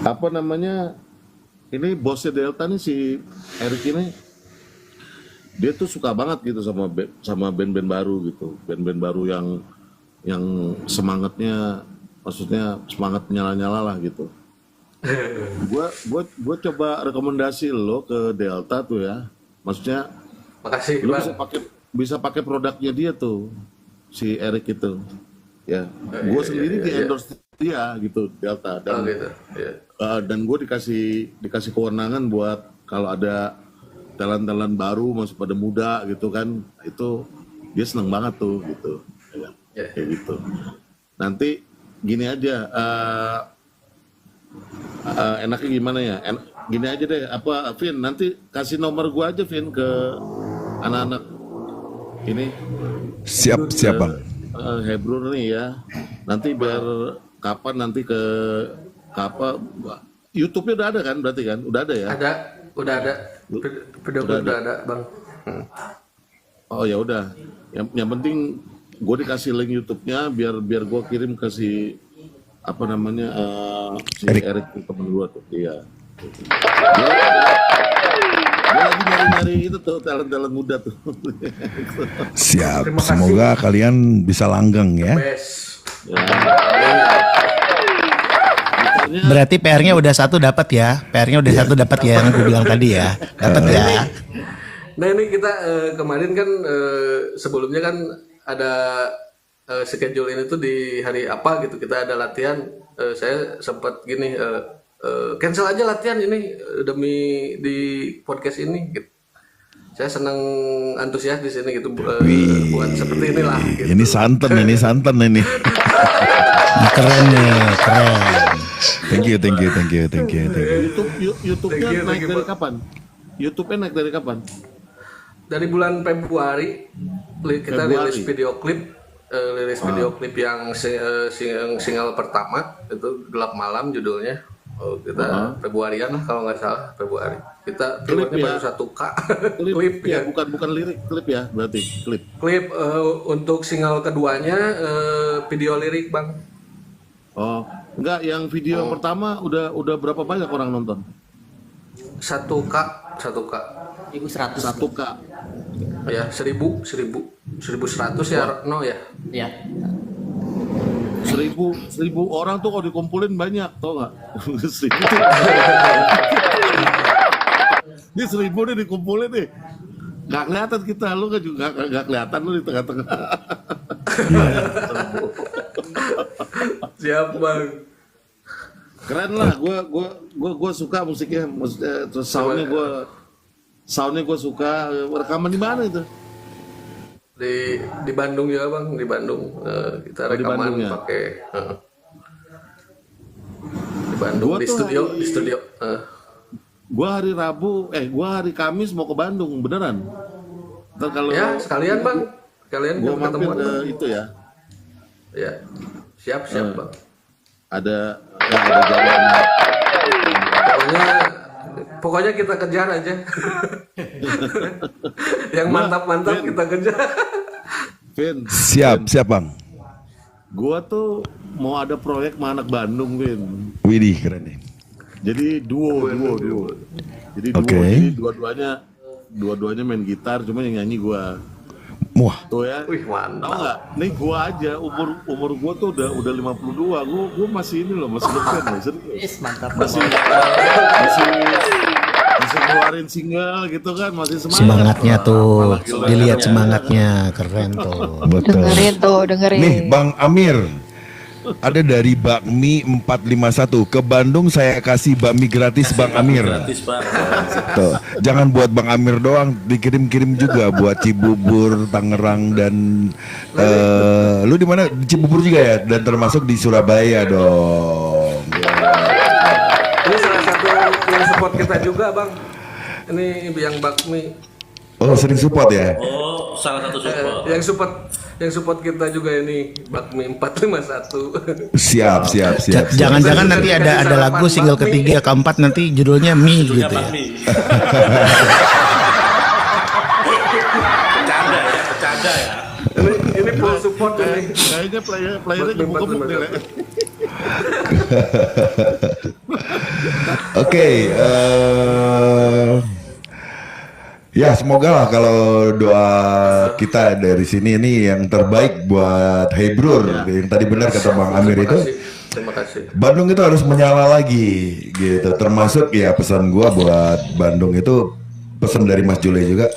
Apa namanya? Ini bosnya Delta nih, si Eric ini, dia tuh suka banget gitu sama band-band baru gitu, band-band baru yang semangatnya, maksudnya semangat nyala-nyala lah gitu. Gua coba rekomendasi lo ke Delta tuh ya, maksudnya Makasih lo bang. bisa pakai produknya dia tuh, si Eric itu ya. Gue sendiri di endorse dia gitu, Delta, dan gitu. Iya. dan gue dikasih kewenangan buat kalau ada talent-talent baru masih pada muda gitu kan, itu dia seneng banget tuh gitu ya, kayak gitu. Nanti gini aja, enaknya gimana ya, gini aja deh, apa Vin, nanti kasih nomor gue aja Vin ke anak-anak ini. Siap Bang. Hebron nih ya, nanti biar kapan nanti ke YouTube-nya udah ada kan, berarti kan udah ada ya? Udah ada video udah ada bang. Oh ya udah, yang penting gue dikasih link YouTube-nya biar gue kirim ke si apa namanya si Eric temen gue tuh. Iya. Dia lagi nyari itu tuh talent muda tuh. Siap. Semoga kalian bisa langgeng ya. Best. Berarti PR-nya udah satu dapat ya. PR-nya udah satu dapat ya, yang gue bilang tadi ya. Dapat ya. Nah ini kita kemarin kan sebelumnya kan ada schedule ini tuh di hari apa gitu, kita ada latihan. Saya sempat gini, cancel aja latihan ini demi di podcast ini gitu. Saya senang antusias di sini gitu, buat seperti inilah gitu. Ini santan ini. Keren nih, keren. Thank you. YouTube-nya naik dari kapan? YouTube-nya naik dari kapan? Dari bulan Februari kita rilis video klip, yang single pertama itu Gelap Malam judulnya. Kita Februarian lah kalau nggak salah, Februari. Kita klip ya? baru 1K. Klip ya, bukan lirik, klip ya, berarti klip. Klip untuk single keduanya video lirik bang. Oh, enggak, yang video pertama udah berapa banyak orang nonton? 1K. 1.100. 1K. Ya, 1100 ya, no ya. Ya. 1000 orang tuh kalau dikumpulin banyak, tau nggak? 1000 tuh. Ini 1000 nih dikumpulin nih. Nggak kelihatan kita, lu kan juga nggak kelihatan lu di tengah-tengah. Siap bang. Keren lah, gue suka musiknya, maksudnya terus soundnya gue suka. Rekaman di mana itu? Di Bandung ya bang, di Bandung. Kita rekaman pakai di Bandung, di studio. Gua hari Kamis mau ke Bandung, beneran. Ntar kalau ya sekalian bang, gua mampir ke itu ya. Ya, siap bang. ada jalan. Pokoknya kita kejar aja. Yang mantap-mantap kita kejar. Vin, Siap Bang. gua tuh mau ada proyek sama anak Bandung, Vin. Widih, keren nih. Jadi duo. Jadi duo, Oke. jadi dua-duanya main gitar, cuma yang nyanyi gua. Wah, Tuh ya. Wih, mantap. Tahu nggak? Nih gua aja umur gua tuh udah 52. Gua masih ini loh, masih ngeband loh, serius. Mantap Masih ngeluarin single gitu kan, masih Semangatnya tuh, Apalagi lo dilihat yang- semangatnya, keren tuh. betul. Dengerin. Nih Bang Amir, ada dari Bakmi 451 ke Bandung, saya kasih bakmi gratis Bang Amir. Gratis Bang. Tuh, jangan buat Bang Amir doang, dikirim-kirim juga buat Cibubur, Tangerang dan lu di mana? Di Cibubur juga ya, dan termasuk di Surabaya dong. Ini salah satu yang support kita juga, Bang. Ini yang bakmi. Oh, sering support ya? Oh, salah satu support. Yang support kita juga ini bakmi 451. Siap. Jangan-jangan nanti ada lagu single ketiga, keempat nanti judulnya Mi Judulnya gitu ya. bakmi. Bercanda ya. Ini full support ini. Kayaknya playernya gemuk-gemuk nih, Le. Oke, ya semoga lah kalau doa kita dari sini ini yang terbaik buat Hey Brur, yang tadi benar kata Bang Amir itu. Terima kasih. Bandung itu harus menyala lagi gitu. Termasuk ya pesan gua buat Bandung itu, pesan dari Mas Jule juga.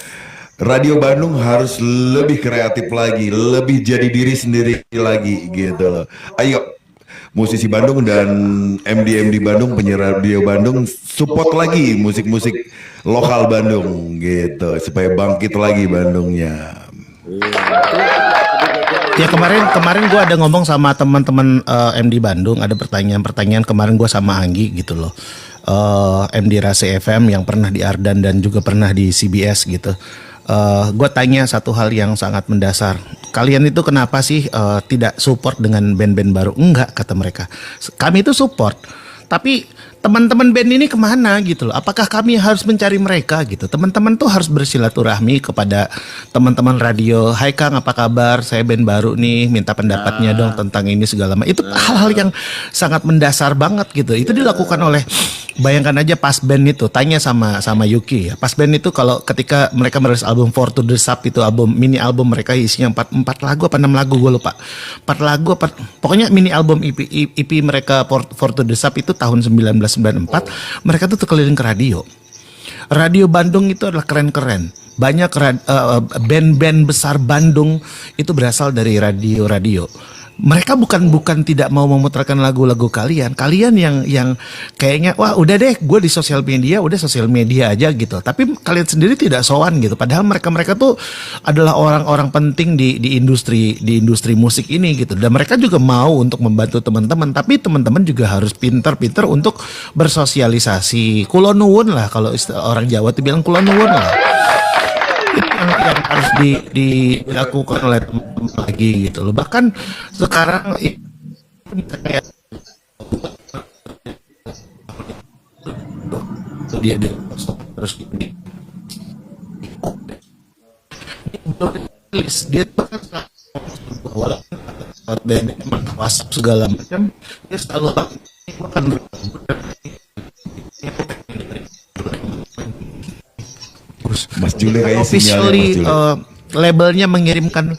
Radio Bandung harus lebih kreatif lagi, lebih jadi diri sendiri lagi gitu loh. Ayo musisi Bandung dan MD Bandung, penyiar radio Bandung, support lagi musik-musik lokal Bandung gitu supaya bangkit lagi Bandungnya. Ya kemarin gue ada ngomong sama teman-teman MD Bandung, ada pertanyaan kemarin gue sama Anggi gitu loh. MD Rase FM yang pernah di Ardan dan juga pernah di CBS gitu. Gue tanya satu hal yang sangat mendasar. Kalian itu kenapa sih tidak support dengan band-band baru? Enggak, kata mereka. Kami itu support, tapi teman-teman band ini kemana gitu loh? Apakah kami harus mencari mereka gitu? Teman-teman tuh harus bersilaturahmi kepada teman-teman radio. Hai Kang, apa kabar? Saya band baru nih, minta pendapatnya dong tentang ini segala macam. Itu hal-hal yang sangat mendasar banget gitu. Itu dilakukan oleh, bayangkan aja pas band itu, tanya sama Yuki ya. Pas band itu kalau ketika mereka merilis album For to the Sub itu, mini album mereka isinya 4 lagu apa 6 lagu gue lupa. 4 lagu pokoknya mini album EP mereka For to the Sub itu tahun 1994. Mereka tuh keliling ke radio. Radio Bandung itu adalah keren-keren. Banyak band-band besar Bandung itu berasal dari radio-radio. Mereka bukan tidak mau memutarkan lagu-lagu kalian yang kayaknya wah udah deh gue di sosial media aja gitu, tapi kalian sendiri tidak sowan gitu, padahal mereka tuh adalah orang-orang penting di industri musik ini gitu, dan mereka juga mau untuk membantu teman-teman, tapi teman-teman juga harus pintar-pintar untuk bersosialisasi. Kulo nuwun lah, kalau orang Jawa tuh bilang kulo nuwun lah. Itu yang harus dilakukan oleh teman-teman lagi gitu loh. Bahkan sekarang kayak dia terus dia bahkan WhatsApp segala macam, dia selalu akan Mas Jule kayaknya officially sinyalnya, labelnya mengirimkan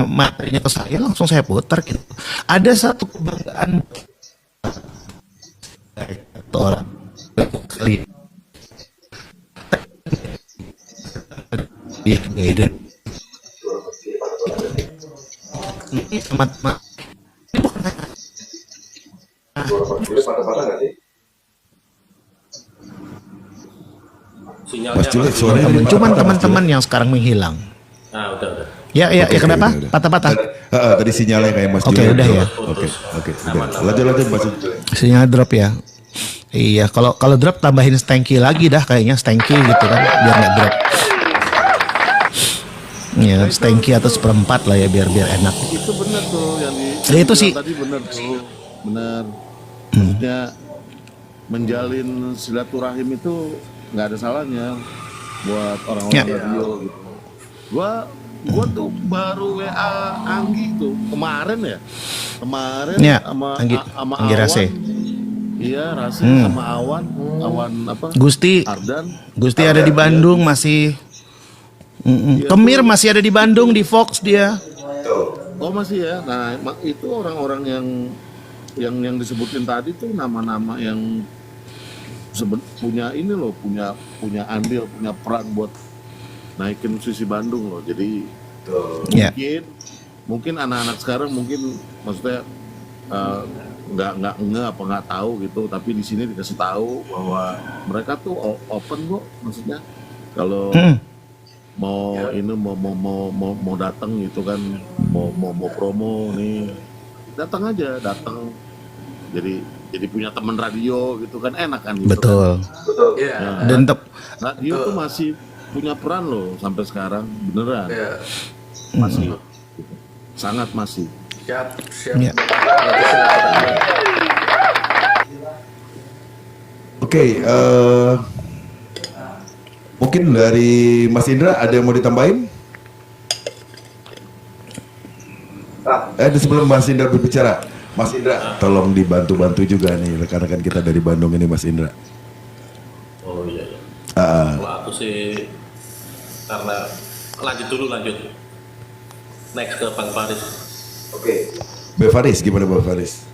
materinya ke saya, langsung saya putar gitu. Ada satu kebanggaan orang kali ini teman-teman Sinyalnya Mas Jule Mas. suaranya cuman teman-teman yang sekarang menghilang. Nah, udah. Ya kenapa? Udah. Patah-patah. Tadi sinyalnya kayak Mas Oke, Jule. udah ya. Oke. Udah. Lanjut Mas Jule. Sinyal drop ya. Iya, kalau drop tambahin stanky lagi dah kayaknya, stanky gitu kan biar nggak drop. Ya, stengki atau seperempat lah ya biar enak. Itu benar tuh yang Ya, itu sih. tadi benar tuh, benar. Maksudnya menjalin silaturahim itu nggak ada salahnya buat orang-orang Ya. radio gitu. Gua tuh baru WA Anggi tuh kemarin ya, Ya, sama sama Anggi Rase. Iya, Rase sama Awan apa? Gusti ada di Bandung masih. Kemir masih ada di Bandung di Fox dia. Oh masih ya. Nah itu orang-orang yang disebutin tadi tuh nama-nama yang punya ini loh, punya andil, punya peran buat naikin musisi Bandung loh. Jadi Ya. mungkin anak-anak sekarang mungkin maksudnya nggak tahu gitu, tapi di sini dikasih tahu bahwa mereka tuh open kok, maksudnya kalau mau ini mau datang gitu kan, mau promo nih, datang aja, jadi punya teman radio gitu kan, enak kan gitu. Betul. Kan? Dan radio tuh masih punya peran loh sampai sekarang, beneran. Masih sangat masih. Siap. Ya. Oke, mungkin dari Mas Indra ada yang mau ditambahin? Sebelum Mas Indra berbicara, Mas Indra tolong dibantu juga nih rekan-rekan kita dari Bandung ini, Mas Indra. Oh iya. Kalau aku sih karena lanjut. Next ke Bang Faris. Oke. Bang Faris, gimana Bang Faris?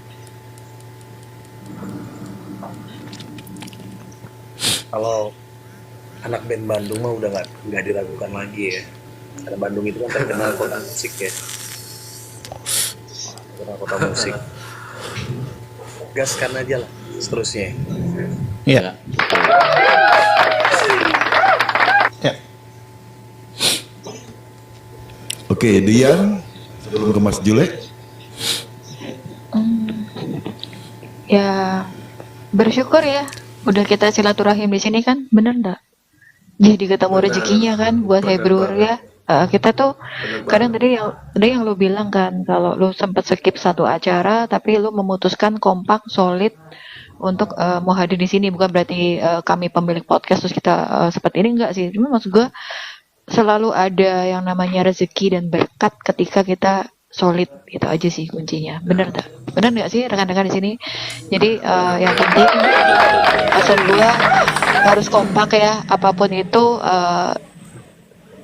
Kalau anak band Bandung mah udah nggak diragukan lagi ya, karena Bandung itu kan terkenal kota musik ya, terkenal kota musik. Gaskan aja lah seterusnya. Iya. Oke, Dian, sebelum ke Mas Jule. Ya bersyukur ya, udah kita silaturahim di sini kan, bener nggak? Jadi ketemu rezekinya kan buat Hebrur ya. Kita tuh kadang tadi yang lu bilang kan, kalau lu sempat skip satu acara tapi lu memutuskan kompak solid untuk mau hadir di sini, bukan berarti kami pemilik podcast terus kita seperti ini, enggak sih. Cuma maksud gue selalu ada yang namanya rezeki dan berkat ketika kita solid, itu aja sih kuncinya. Bener nggak sih rekan-rekan di sini? Jadi yang penting pesan gue harus kompak ya, apapun itu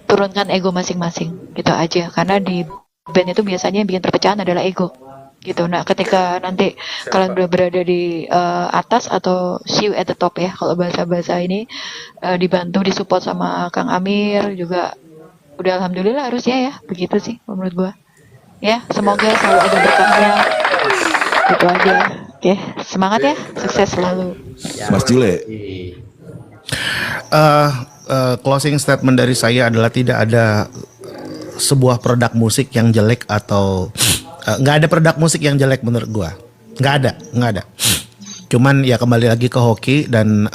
turunkan ego masing-masing, gitu aja. Karena di band itu biasanya yang bikin perpecahan adalah ego, gitu. Nah, ketika nanti kalian berada di atas atau see you at the top ya, kalau bahasa ini dibantu, disupport sama Kang Amir juga, udah alhamdulillah harusnya ya, begitu sih menurut gua. Ya, semoga selalu ada berkahnya. Gitu aja. Oke, semangat ya, sukses selalu. Mas Jule. Closing statement dari saya adalah tidak ada sebuah produk musik yang jelek atau nggak ada produk musik yang jelek menurut gua, nggak ada. Cuman ya kembali lagi ke hoki, dan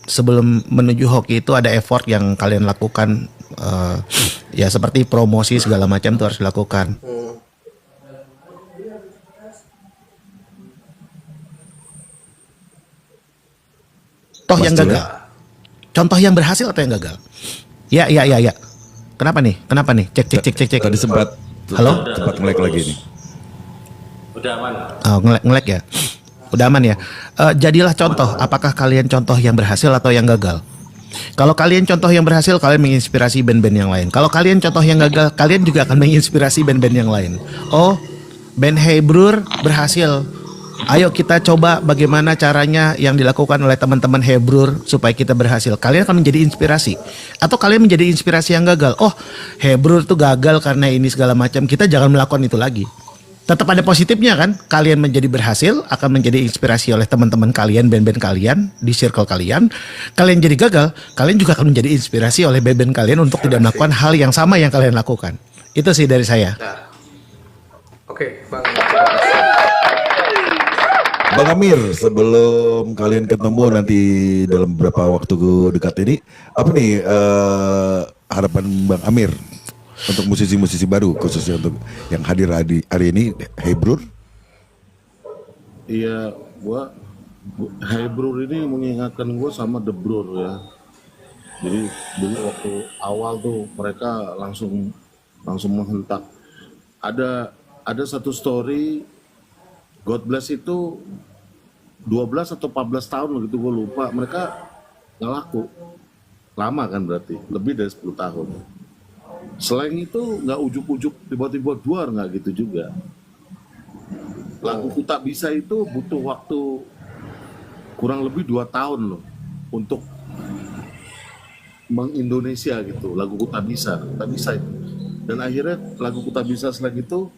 sebelum menuju hoki itu ada effort yang kalian lakukan, ya seperti promosi segala macam itu harus dilakukan. Toh Mas yang Jule. gagal, contoh yang berhasil atau yang gagal? Ya. Kenapa nih? Cek. Tadi sempat Halo? nge-lag lagi nih. Udah aman. Oh, nge-lag ya. Udah aman ya. Jadilah contoh. Apakah kalian contoh yang berhasil atau yang gagal? Kalau kalian contoh yang berhasil, kalian menginspirasi band-band yang lain. Kalau kalian contoh yang gagal, kalian juga akan menginspirasi band-band yang lain. Oh, band Hebrur berhasil. Ayo kita coba bagaimana caranya yang dilakukan oleh teman-teman Hebrur supaya kita berhasil. Kalian akan menjadi inspirasi. Atau kalian menjadi inspirasi yang gagal. Oh, Hebrur tuh gagal karena ini segala macam. Kita jangan melakukan itu lagi. Tetap ada positifnya kan? Kalian menjadi berhasil, akan menjadi inspirasi oleh teman-teman kalian, band-band kalian, di circle kalian. Kalian jadi gagal, kalian juga akan menjadi inspirasi oleh band-band kalian untuk tidak melakukan hal yang sama yang kalian lakukan. Itu sih dari saya. Oke, Bang. Bang Amir, sebelum kalian ketemu nanti dalam beberapa waktu dekat ini, apa nih harapan Bang Amir untuk musisi-musisi baru khususnya untuk yang hadir hari ini, Hey Brur? Iya, Hey Brur ini mengingatkan gue sama The Brur ya. Jadi dulu waktu awal tuh mereka langsung menghentak. Ada satu story, God Bless itu 12 atau 14 tahun gitu, gue lupa. Mereka nggak laku. Lama kan berarti, lebih dari 10 tahun. Selain itu nggak ujuk-ujuk tiba-tiba duar, nggak gitu juga. Lagu Ku Tak Bisa itu butuh waktu kurang lebih 2 tahun loh untuk meng-Indonesia gitu, lagu Ku Tak Bisa itu. Dan akhirnya lagu Ku Tak Bisa setelah itu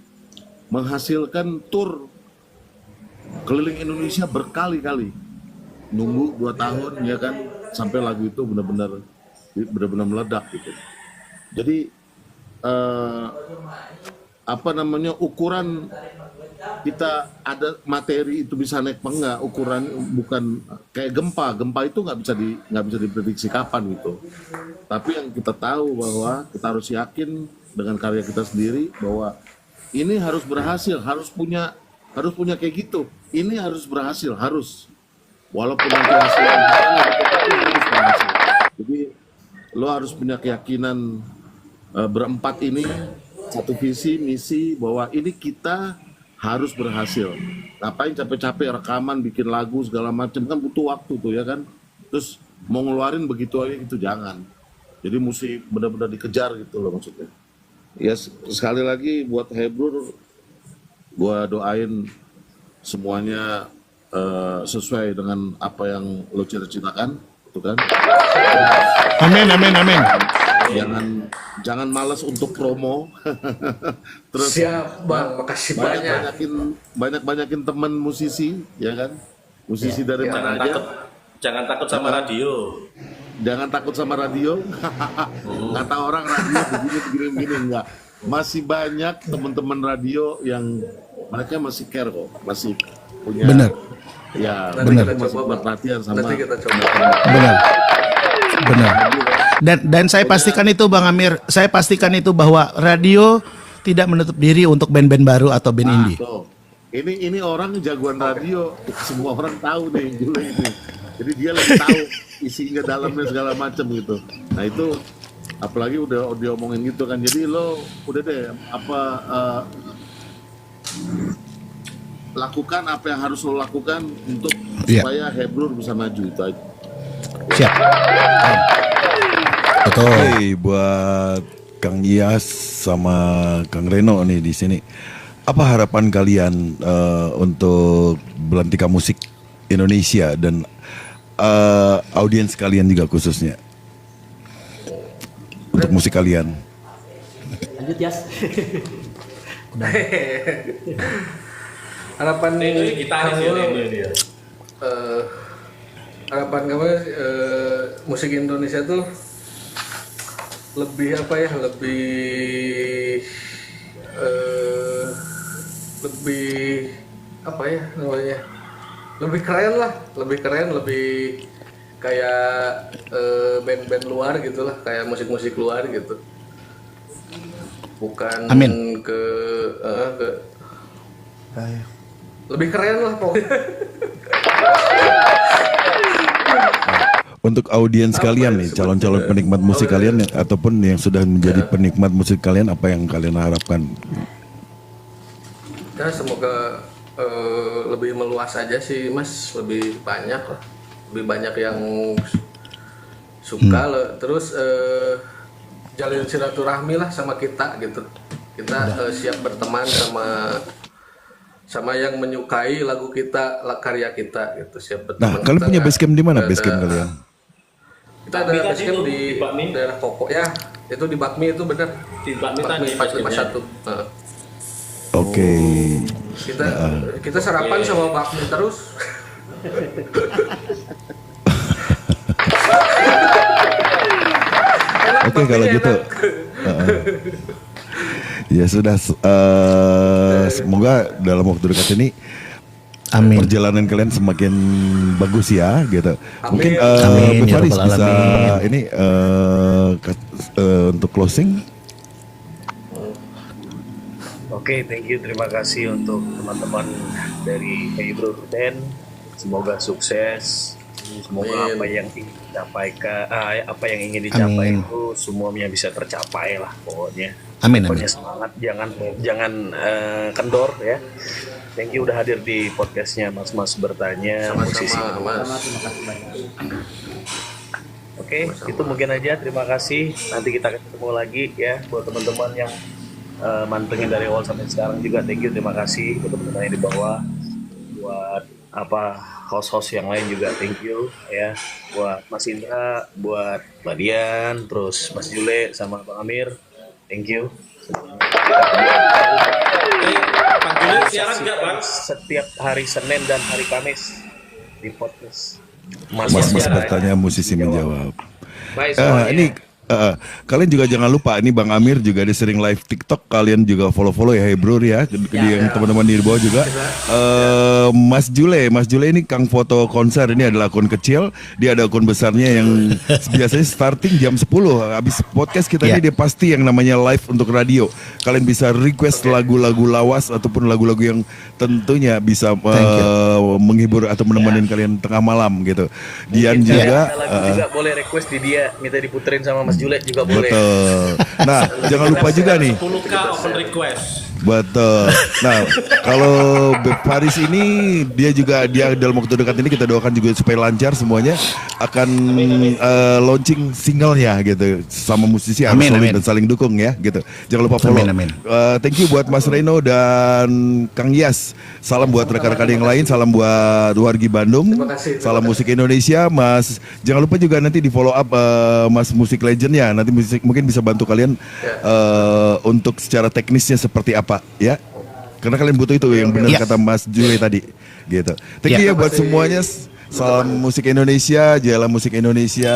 menghasilkan tur keliling Indonesia berkali-kali. Nunggu 2 tahun ya kan, sampai lagu itu benar-benar meledak gitu. Jadi ukuran kita ada materi itu bisa naik apa enggak, ukuran bukan kayak gempa itu nggak bisa diprediksi kapan gitu. Tapi yang kita tahu bahwa kita harus yakin dengan karya kita sendiri bahwa ini harus berhasil, harus punya kayak gitu. Ini harus berhasil, harus, walaupun nanti hasilnya harus berhasil. Jadi lo harus punya keyakinan berempat ini satu visi misi bahwa ini kita harus berhasil. Ngapain capek-capek rekaman, bikin lagu segala macam, kan butuh waktu tuh ya kan. Terus mau ngeluarin begitu aja itu jangan. Jadi mesti benar-benar dikejar gitu loh maksudnya. Ya sekali lagi buat Hey Brur, gua doain semuanya sesuai dengan apa yang lo cita-citakan, itu kan. Amin. Jangan malas untuk promo. Terus Siap Bang, makasih banyak. Banyakin teman musisi, ya kan? Musisi dari mana aja. Jangan takut sama radio. Jangan takut sama radio. Kata orang radio begini enggak. Masih banyak teman-teman radio yang mereka masih care kok, masih punya. Benar. Ya, benar. Masih perhatian sama. Nanti kita coba. Benar. Dan saya pastikan itu Bang Amir, saya pastikan itu bahwa radio tidak menutup diri untuk band-band baru atau band indie. Tuh. Ini orang jagoan radio, semua orang tahu nih Jule ini. Jadi dia lebih tahu isinya dalamnya segala macam gitu. Nah itu apalagi udah diomongin gitu kan. Jadi lo udah deh lakukan apa yang harus lo lakukan untuk supaya Hey Brur bisa maju itu aja. Siap. Betul. Hey, buat Kang Iyas sama Kang Reno nih di sini. Apa harapan kalian untuk Belantika Musik Indonesia dan audiens kalian juga khususnya untuk musik kalian? Lanjut Yas. Harapan gitaris ya. Harapan kamu musik Indonesia tuh lebih apa ya, lebih apa ya namanya, lebih keren, lebih kayak band-band luar gitulah, kayak musik-musik luar gitu, bukan Amin. ke lebih keren lah pokoknya. Untuk audiens kalian nih, calon-calon penikmat musik kalian ataupun yang sudah menjadi penikmat musik kalian, apa yang kalian harapkan? Ya semoga lebih meluas aja sih Mas, lebih banyak yang suka lah. Terus jalin silaturahmi lah sama kita gitu. Kita siap berteman sama yang menyukai lagu kita, karya kita gitu, siap berteman. Nah, kalian punya basecamp di mana basecamp kalian? Kita ada basecamp di daerah Koko ya, itu di Bakmi itu bener. Di Bakmi tadi 451. Oke. Kita sarapan sama Bakmi terus. Oke, kalau gitu. Ya sudah, semoga dalam waktu dekat ini Amin. perjalanan kalian semakin bagus ya gitu. Amin. Mungkin Amin, ya Faris Rabbal bisa Alamin. ini untuk closing. Oke, thank you. Terima kasih untuk teman-teman dari Hey Bro Band. Semoga sukses. Semoga Amin. apa yang ingin dicapai Amin. itu semuanya bisa tercapai lah pokoknya. Amin, Pokoknya amin. semangat, jangan kendor ya. Thank you udah hadir di podcastnya Mas bertanya musisi. Sama-sama, Mas. Terima kasih banyak. Oke, itu mungkin aja. Terima kasih. Nanti kita ketemu lagi ya buat teman-teman yang mantengin dari awal sampai sekarang juga. Thank you, terima kasih buat teman-teman yang di bawah. Buat host-host yang lain juga thank you ya. Buat Mas Indra, buat Mbak Dian, terus Mas Jule sama Bang Amir. Thank you. Bang Juli siaran nggak Bang? Setiap hari Senin dan hari Kamis di podcast. Mas bertanya, musisi menjawab. Baik semuanya. Ini kalian juga jangan lupa, ini Bang Amir juga ada sering live TikTok, kalian juga follow ya, Hey Bro ya, yang teman-teman di bawah juga. Mas Jule ini Kang foto konser, ini adalah akun kecil, dia ada akun besarnya yang biasanya starting jam 10 habis podcast kita ini dia pasti yang namanya live untuk radio. Kalian bisa request lagu-lagu lawas ataupun lagu-lagu yang tentunya bisa menghibur atau menemani kalian tengah malam gitu. Dian Mungkin juga ada lagu juga boleh request di dia, minta diputerin sama Mas Jule juga boleh. betul. Nah, jangan lupa juga nih. 10K open request. Betul. Nah, kalau Beb Faris ini dia dalam waktu dekat ini kita doakan juga supaya lancar semuanya, akan launching singlenya gitu sama musisi harus Amin, solid amin. dan saling dukung ya gitu. Jangan lupa follow. Amin, amin. Thank you buat Mas Reno dan Kang Yas. Salam buat rekan-rekan yang lain, salam buat Wargi Bandung. Terima kasih. Salam musik Indonesia, Mas. Jangan lupa juga nanti di follow up Mas Musik Legend ya. Nanti mungkin bisa bantu kalian untuk secara teknisnya seperti apa ya. Karena kalian butuh itu yang benar kata Mas Jule tadi gitu. Thank you ya buat semuanya. Salam musik Indonesia, jalan musik Indonesia.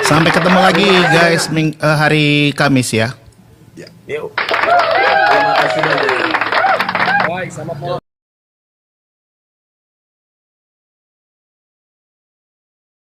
Sampai ketemu lagi guys hari Kamis ya. Yuk. Terima kasih banyak. Bye, sama follow.